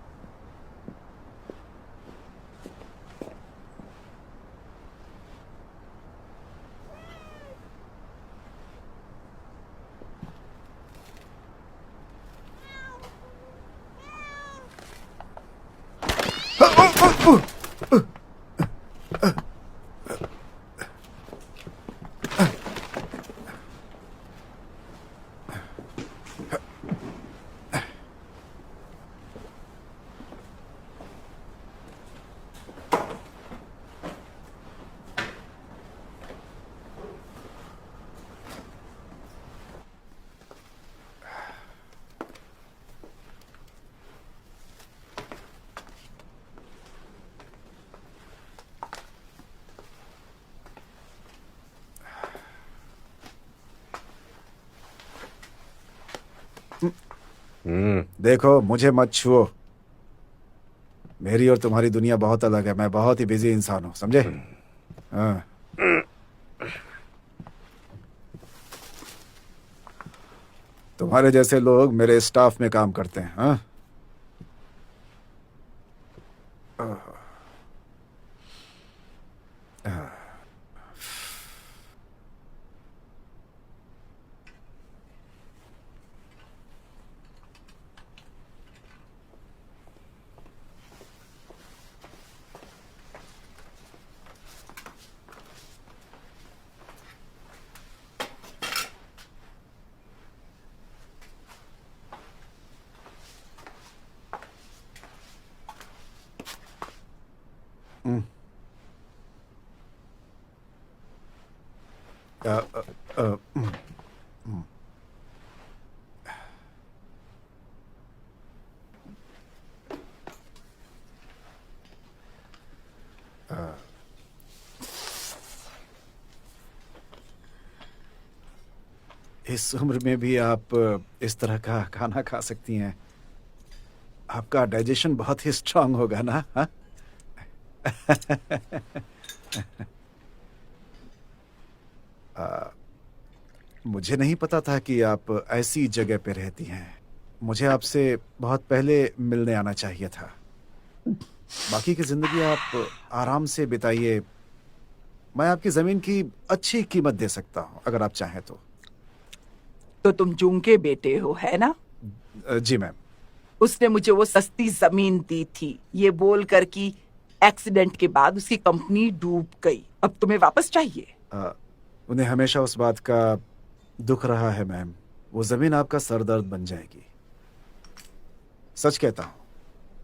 देखो मुझे मत छुओ। मेरी और तुम्हारी दुनिया बहुत अलग है। मैं बहुत ही बिजी इंसान हूं, समझे? हाँ। तुम्हारे जैसे लोग मेरे स्टाफ में काम करते हैं। हाँ? इस उम्र में भी आप इस तरह का खाना खा सकती हैं। आपका डाइजेशन बहुत ही स्ट्रांग होगा ना? हाँ? मुझे नहीं पता था कि आप ऐसी जगह पे रहती हैं। मुझे आपसे बहुत पहले मिलने आना चाहिए था। बाकी की जिंदगी आप आराम से बिताइए। मैं आपकी जमीन की अच्छी कीमत दे सकता हूं अगर आप चाहें तो। तो तुम जूं के बेटे हो, है ना? जी मैम। उसने मुझे वो सस्ती जमीन दी थी ये बोलकर कि एक्सीडेंट के बाद उसकी कंपनी डूब गई। अब तुम्हें वापस चाहिए? उन्हें हमेशा उस बात का दुख रहा है मैम। वो जमीन आपका सरदर्द बन जाएगी। सच कहता हूं,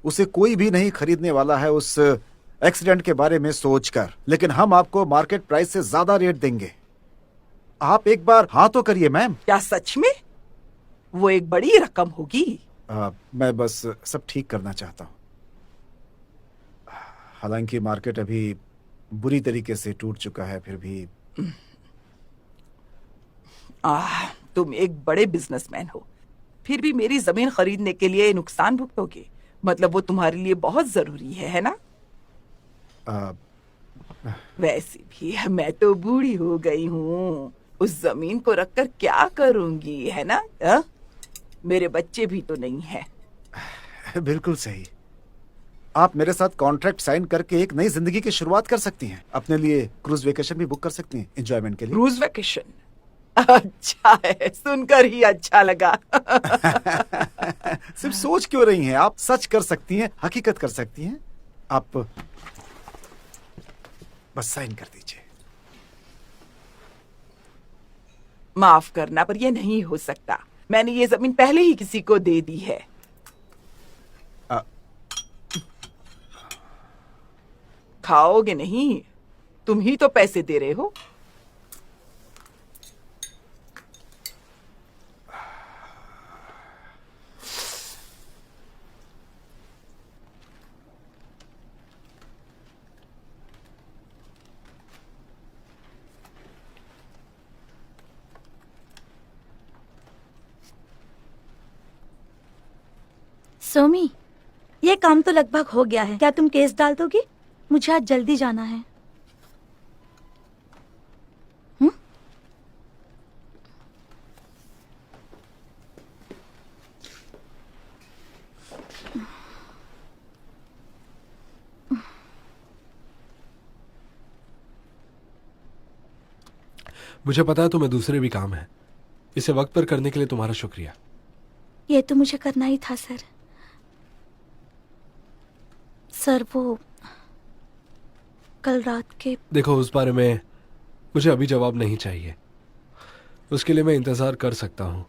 उसे कोई भी नहीं खरीदने वाला है उस एक्सीडेंट के बारे में सोचकर। लेकिन हम आपको मार्केट प्राइस से ज्यादा रेट देंगे। आप एक बार हाँ तो करिए मैम। क्या सच में? वो एक बड़ी रकम होगी। मैं बस सब ठीक करना चाहता हूं। हालांकि मार्केट अभी बुरी तरीके से टूट चुका है, फिर भी तुम एक बड़े बिजनेसमैन हो, फिर भी मेरी जमीन खरीदने के लिए नुकसान भुगतोगे। मतलब वो तुम्हारे लिए बहुत जरूरी है ना? वैसे भी मैं तो बूढ़ी हो गई हूँ। उस जमीन को रखकर क्या करूंगी, है ना? मेरे बच्चे भी तो नहीं हैं। बिल्कुल सही। आप मेरे साथ कॉन्ट्रैक्ट साइन करके एक नई जिंदगी की शुरुआत कर सकती हैं। अपने लिए क्रूज वेकेशन भी बुक कर सकती हैं एंजॉयमेंट के लिए। Cruise vacation? अच्छा है, सुनकर ही अच्छा लगा। सिर्फ सोच क्यों रही हैं? आप सच कर सकती हैं, हकीकत कर सकती हैं। आप बस साइन कर दीजिए। माफ करना, पर यह नहीं हो सकता। मैंने ये जमीन पहले ही किसी को दे दी है। खाओगे नहीं? तुम ही तो पैसे दे रहे हो। सोमी, ये काम तो लगभग हो गया है। क्या तुम केस डाल दोगी? मुझे आज जल्दी जाना है। मुझे पता है तुम्हें दूसरे भी काम है। इसे वक्त पर करने के लिए तुम्हारा शुक्रिया। ये तो मुझे करना ही था सर। सर वो कल रात के देखो, उस बारे में मुझे अभी जवाब नहीं चाहिए। उसके लिए मैं इंतजार कर सकता हूँ।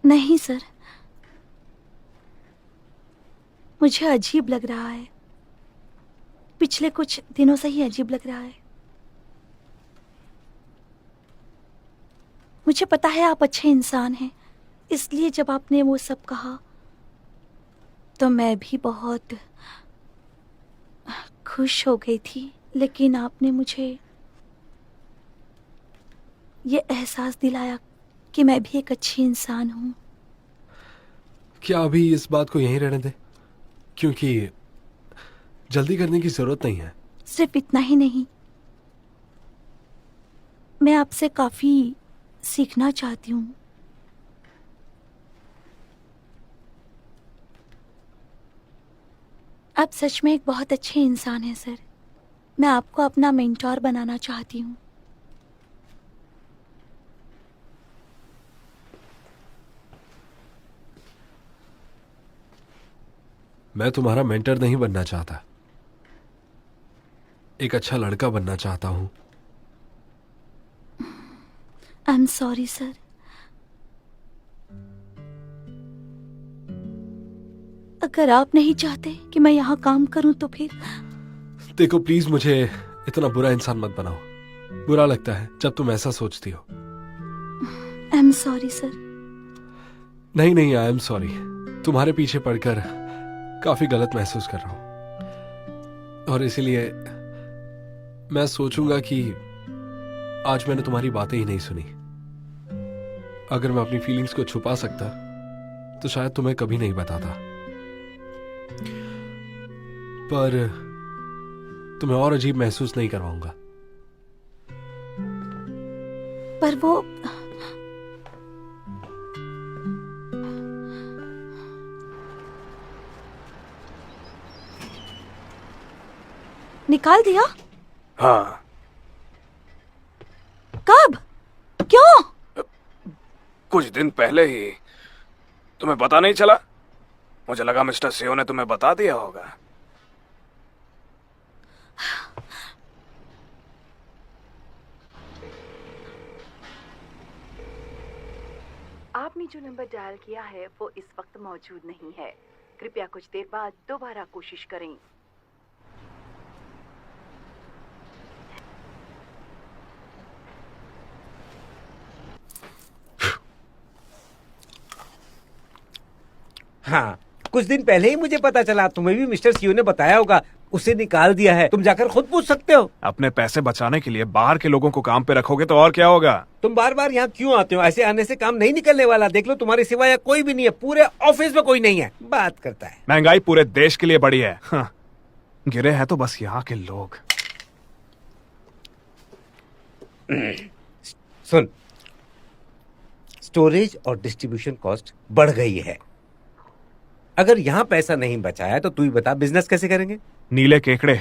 नहीं सर, मुझे अजीब लग रहा है। पिछले कुछ दिनों से ही अजीब लग रहा है। मुझे पता है आप अच्छे इंसान हैं, इसलिए जब आपने वो सब कहा तो मैं भी बहुत खुश हो गई थी। लेकिन आपने मुझे ये एहसास दिलाया कि मैं भी एक अच्छी इंसान हूँ। क्या अभी इस बात को यहीं रहने दे? क्योंकि जल्दी करने की जरूरत नहीं है। सिर्फ इतना ही नहीं, मैं आपसे काफी सीखना चाहती हूँ। आप सच में एक बहुत अच्छे इंसान हैं सर। मैं आपको अपना मेंटोर बनाना चाहती हूँ। मैं तुम्हारा मेंटर नहीं बनना चाहता, एक अच्छा लड़का बनना चाहता हूँ। I am sorry sir. अगर आप नहीं चाहते कि मैं यहाँ काम करूं तो फिर देखो प्लीज, मुझे इतना बुरा इंसान मत बनाओ। बुरा लगता है जब तुम ऐसा सोचती हो। I am sorry sir. नहीं नहीं, आई एम सॉरी। तुम्हारे पीछे पड़कर काफी गलत महसूस कर रहा हूं, और इसीलिए मैं सोचूंगा कि आज मैंने तुम्हारी बातें ही नहीं सुनी। अगर मैं अपनी फीलिंग्स को छुपा सकता तो शायद तुम्हें कभी नहीं बताता। पर तुम्हें और अजीब महसूस नहीं करवाऊंगा। पर वो निकाल दिया? हाँ। कब? क्यों? कुछ दिन पहले ही। तुम्हें पता नहीं चला? मुझे लगा मिस्टर सियो ने तुम्हें बता दिया होगा। आपने जो नंबर डायल किया है वो इस वक्त मौजूद नहीं है। कृपया कुछ देर बाद दोबारा कोशिश करें। हाँ, कुछ दिन पहले ही मुझे पता चला। तुम्हें भी मिस्टर सीओ ने बताया होगा। उसे निकाल दिया है। तुम जाकर खुद पूछ सकते हो। अपने पैसे बचाने के लिए बाहर के लोगों को काम पे रखोगे तो और क्या होगा? तुम बार बार यहाँ क्यों आते हो? ऐसे आने से काम नहीं निकलने वाला। देख लो, तुम्हारे सिवा यहाँ कोई भी नहीं है। पूरे ऑफिस में कोई नहीं है। बात करता है। महंगाई पूरे देश के लिए बड़ी है। हाँ। गिरे हैं तो बस यहाँ के लोग। सुन, स्टोरेज और डिस्ट्रीब्यूशन कॉस्ट बढ़ गई है। अगर यहाँ पैसा नहीं बचाया तो तू ही बता, बिजनेस कैसे करेंगे? नीले केकड़े।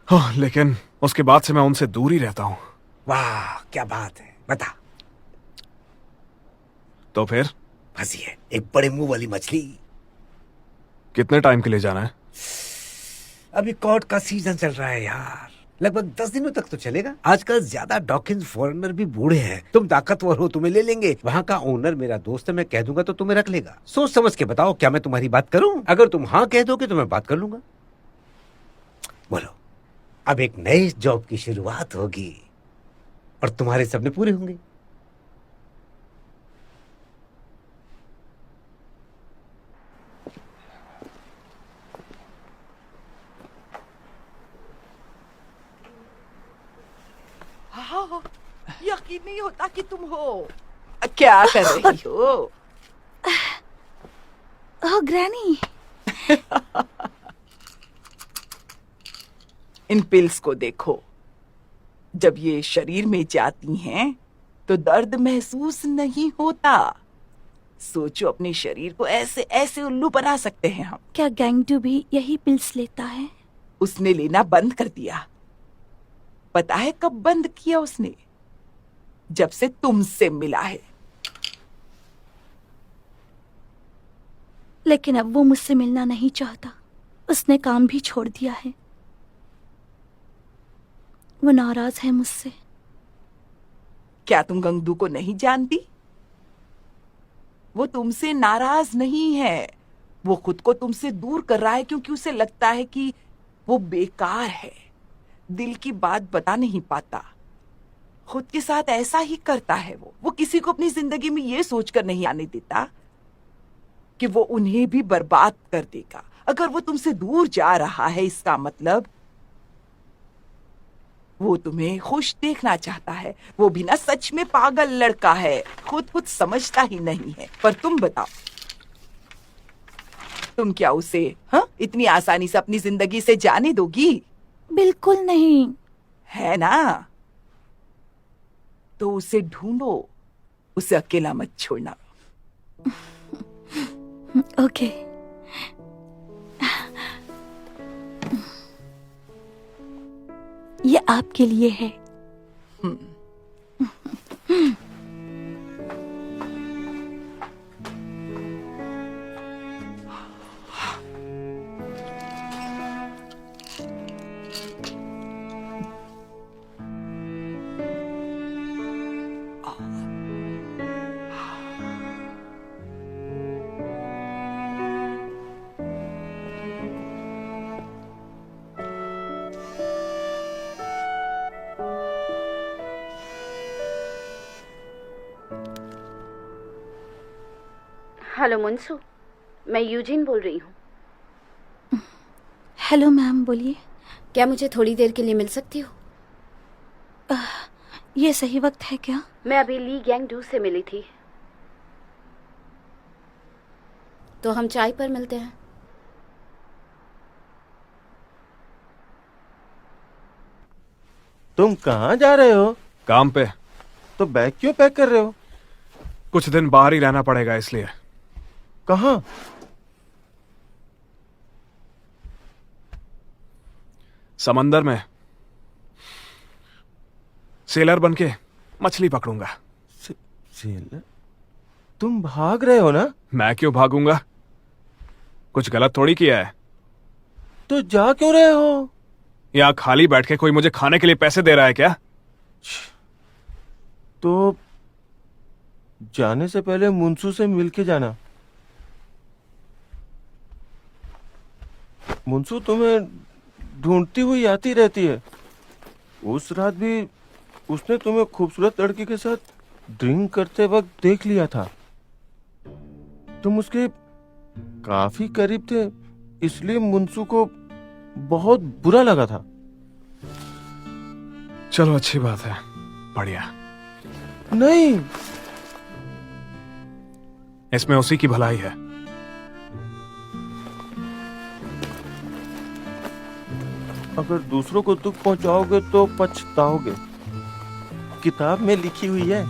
हाँ, लेकिन उसके बाद से मैं उनसे दूर ही रहता हूँ। वाह, क्या बात है। बता। तो फिर फंसी है एक बड़े मुंह वाली मछली। कितने टाइम के लिए जाना है? अभी कोर्ट का सीजन चल रहा है यार। लगभग 10 दिनों तक तो चलेगा। आजकल ज्यादा डॉकिंस फॉरेनर भी बूढ़े हैं। तुम ताकतवर हो, तुम्हें ले लेंगे। वहाँ का ओनर मेरा दोस्त है, मैं कह दूंगा तो तुम्हें रख लेगा। सोच समझ के बताओ, क्या मैं तुम्हारी बात करूं? अगर तुम हाँ कह दोगे तो मैं बात कर लूंगा। बोलो, अब एक नए जॉब की शुरुआत होगी और तुम्हारे सपने पूरे होंगे। हाँ, यकीन नहीं होता कि तुम हो। क्या कर रही हो? ओह ग्रैनी, इन पिल्स को देखो, जब ये शरीर में जाती हैं तो दर्द महसूस नहीं होता। सोचो, अपने शरीर को ऐसे ऐसे उल्लू बना सकते हैं हम। क्या गैंगडू भी यही पिल्स लेता है? उसने लेना बंद कर दिया। पता है कब बंद किया उसने? जब से तुमसे मिला है। लेकिन अब वो मुझसे मिलना नहीं चाहता। उसने काम भी छोड़ दिया है। वो नाराज है मुझसे। क्या तुम गंगदू को नहीं जानती? वो तुमसे नाराज नहीं है। वो खुद को तुमसे दूर कर रहा है क्योंकि उसे लगता है कि वो बेकार है, दिल की बात बता नहीं पाता। खुद के साथ ऐसा ही करता है वो किसी को अपनी जिंदगी में ये सोचकर नहीं आने देता कि वो उन्हें भी बर्बाद कर देगा। अगर वो तुमसे दूर जा रहा है, इसका मतलब वो तुम्हें खुश देखना चाहता है। वो भी ना सच में पागल लड़का है, खुद समझता ही नहीं है। पर तुम बताओ, तुम क्या उसे इतनी आसानी से अपनी जिंदगी से जाने दोगी? बिल्कुल नहीं। है ना? तो उसे ढूंढो, उसे अकेला मत छोड़ना। ओके। ये आपके लिए है। हेलो मुंसू, मैं यूजिन बोल रही हूँ। हेलो मैम, बोलिए। क्या मुझे थोड़ी देर के लिए मिल सकती हो? ये सही वक्त है क्या? मैं अभी ली गैंगडू से मिली थी, तो हम चाय पर मिलते हैं। तुम कहाँ जा रहे हो? काम पे। तो बैग क्यों पैक कर रहे हो? कुछ दिन बाहर ही रहना पड़ेगा इसलिए। कहाँ? समंदर में सेलर बनके मछली पकड़ूंगा। सेलर? तुम भाग रहे हो ना? मैं क्यों भागूंगा? कुछ गलत थोड़ी किया है। तो जा क्यों रहे हो? यहाँ खाली बैठ के कोई मुझे खाने के लिए पैसे दे रहा है क्या? तो जाने से पहले मुंसू से मिलके जाना। मुंसू तुम्हें ढूंढती हुई आती रहती है। उस रात भी उसने तुम्हें खूबसूरत लड़की के साथ ड्रिंक करते वक्त देख लिया था। तुम उसके काफी करीब थे, इसलिए मुंसू को बहुत बुरा लगा था। चलो अच्छी बात है, बढ़िया। नहीं, इसमें उसी की भलाई है। अगर दूसरों को दुख पहुंचाओगे तो पछताओगे, किताब में लिखी हुई है।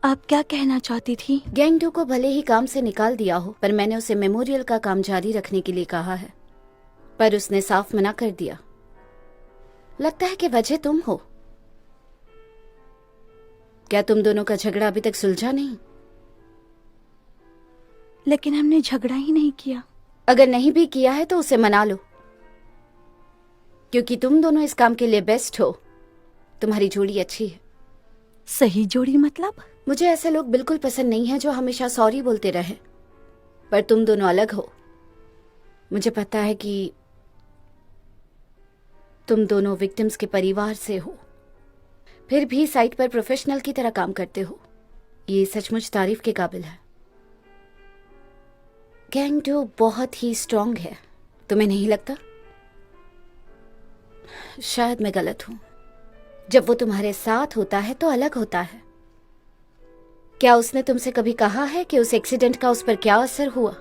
आप क्या कहना चाहती थी? गैंगडू को भले ही काम से निकाल दिया हो, पर मैंने उसे मेमोरियल का काम जारी रखने के लिए कहा है, पर उसने साफ मना कर दिया। लगता है कि वजह तुम हो। क्या तुम दोनों का झगड़ा अभी तक सुलझा नहीं? लेकिन हमने झगड़ा ही नहीं किया। अगर नहीं भी किया है तो उसे मना लो, क्योंकि तुम दोनों इस काम के लिए बेस्ट हो। तुम्हारी जोड़ी अच्छी है। सही जोड़ी मतलब? मुझे ऐसे लोग बिल्कुल पसंद नहीं हैं जो हमेशा सॉरी बोलते रहे। पर तुम दोनों अलग हो। मुझे पता है कि तुम दोनों विक्टिम्स के परिवार से हो, फिर भी साइट पर प्रोफेशनल की तरह काम करते हो। ये सचमुच तारीफ के काबिल है। गैंग डू बहुत ही स्ट्रांग है, तुम्हें नहीं लगता? शायद मैं गलत हूं। जब वो तुम्हारे साथ होता है तो अलग होता है। क्या उसने तुमसे कभी कहा है कि उस एक्सीडेंट का उस पर क्या असर हुआ?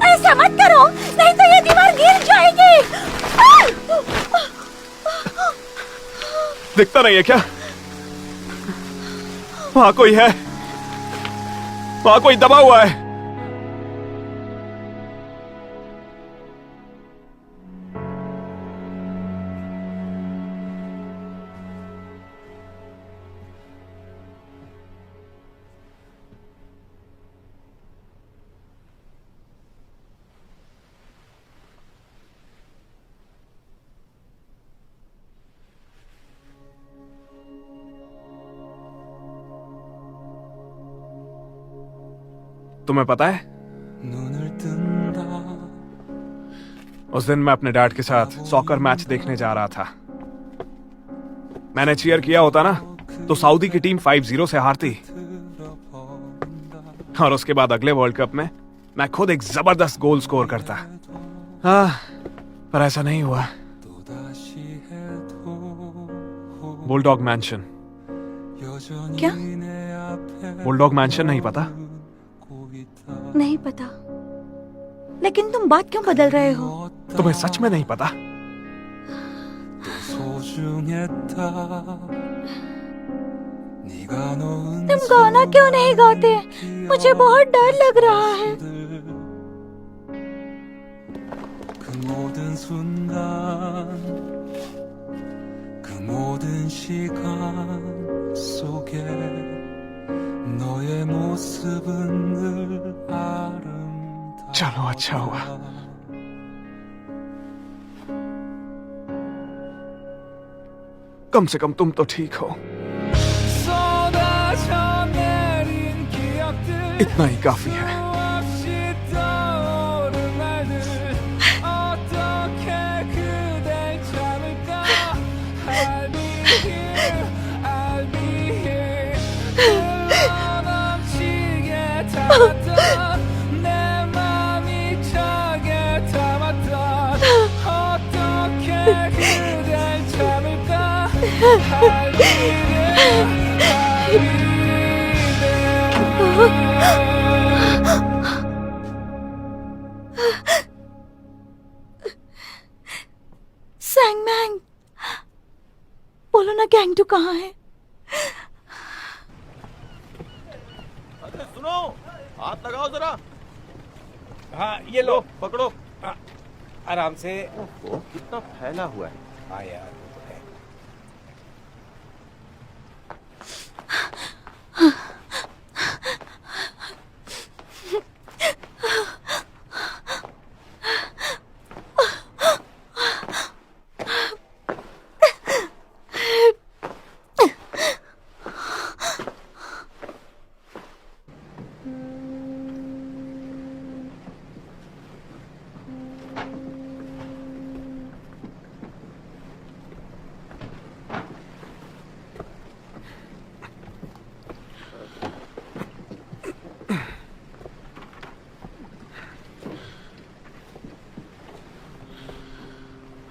ऐसा मत करो, नहीं तो ये दीवार गिर जाएगी। दिखता नहीं है क्या? वहां कोई है, वहां कोई दबा हुआ है। तुम्हें पता है, उस दिन मैं अपने डैड के साथ सॉकर मैच देखने जा रहा था। मैंने चीयर किया होता ना तो सऊदी की टीम 5-0 से हारती, और उसके बाद अगले वर्ल्ड कप में मैं खुद एक जबरदस्त गोल स्कोर करता। पर ऐसा नहीं हुआ। Bulldog mention. क्या? बुलडॉग मैंशन नहीं पता? नहीं पता, लेकिन तुम बात क्यों बदल रहे हो? तुम्हें सच में नहीं पता? तुम गाना क्यों नहीं गाते? मुझे बहुत डर लग रहा है। चलो अच्छा हुआ। कम से कम तुम तो ठीक हो। इतना ही काफी है। सैंगमैंग, बोलो ना गैंगटू कहाँ है? अरे सुनो, हाथ लगाओ जरा। हाँ ये लो। पकड़ो। हाँ, आराम से। ओहो, कितना फैला हुआ है। हाँ यार वो तो है।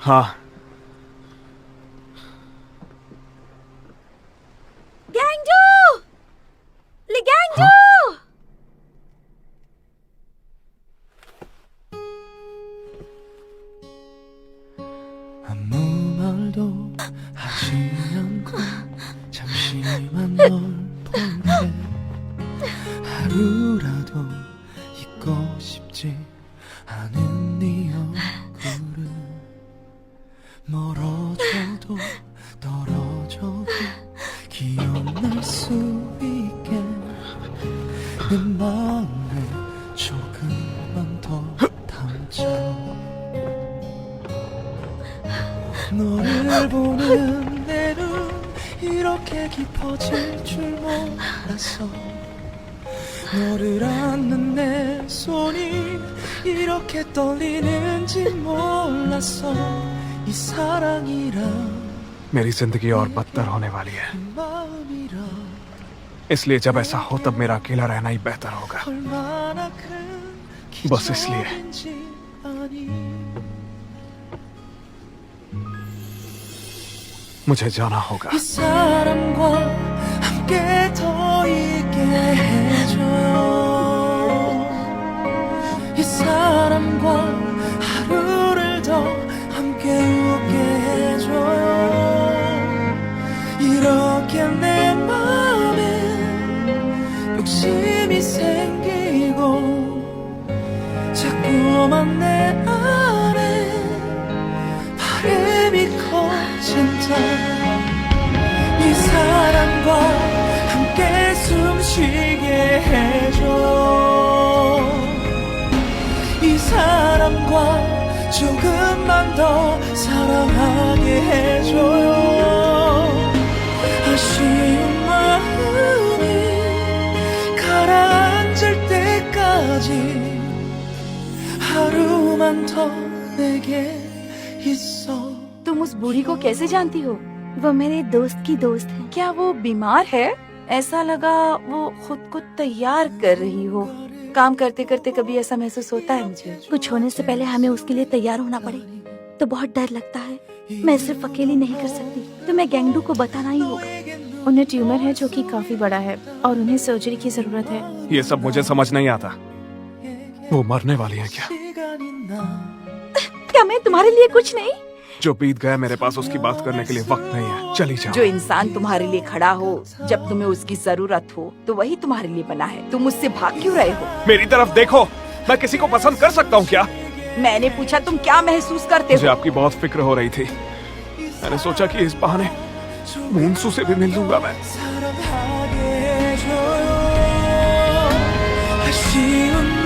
हाँ गैंगटू! ले गैंगटू! 아무 말도 하지 않고 잠시만 널 볼게. 하루라도 잊고 싶지 않은 네 얼굴을. 멀어져도 떨어져도 기억날 수 있게 내 마음을 조금만 더 담자. 너를 보는 내 눈 이렇게 깊어질 줄 몰랐어. 너를 안는 내 손이 이렇게 떨리는지 몰랐어. 이 사랑이란 मेरी जिंदगी और बदतर होने वाली है, 마음이란 इसलिए जब ऐसा हो तब मेरा अकेला रहना ही बेहतर होगा। 얼마나 큰 बस इसलिए। 기적인지 아니. मुझे जाना होगा। 이 사람과 함께 더 있게 해줘요. 이 사람과 하루를 더 함께 웃게 해줘요. 이렇게 내 마음에 욕심이 생기고 자꾸만 내 안에 바람이 커진다. 이 사람과 함께 숨쉬게 해줘. 이 사람과 조금만 더 사랑하게 해줘요. 아쉬운 마음이 가라앉을 때까지 하루만 더 내게 있어. तुम उस बूढ़ी को कैसे जानती हो? वो मेरे दोस्त की दोस्त है। क्या वो बीमार है? ऐसा लगा वो खुद को तैयार कर रही हो। काम करते करते कभी ऐसा महसूस होता है मुझे। कुछ होने से पहले हमें उसके लिए तैयार होना पड़े तो बहुत डर लगता है। मैं सिर्फ अकेली नहीं कर सकती, तो मैं गैंगडू को बताना ही होगा। उन्हें ट्यूमर है जो कि काफी बड़ा है और उन्हें सर्जरी की जरूरत है। ये सब मुझे समझ नहीं आता। वो मरने वाली है क्या? क्या मैं तुम्हारे लिए कुछ नहीं? जो बीत गया मेरे पास उसकी बात करने के लिए वक्त नहीं है। चली जाओ। जो इंसान तुम्हारे लिए खड़ा हो जब तुम्हें उसकी जरूरत हो तो वही तुम्हारे लिए बना है। तुम उससे भाग क्यों रहे हो? मेरी तरफ देखो, मैं किसी को पसंद कर सकता हूँ क्या? मैंने पूछा तुम क्या महसूस करते मुझे हो? आपकी बहुत फिक्र हो रही थी। मैंने सोचा कि इस बहाने मूनसू से भी मिल लूंगा मैं। 사랑하게 해줘요. 쉬운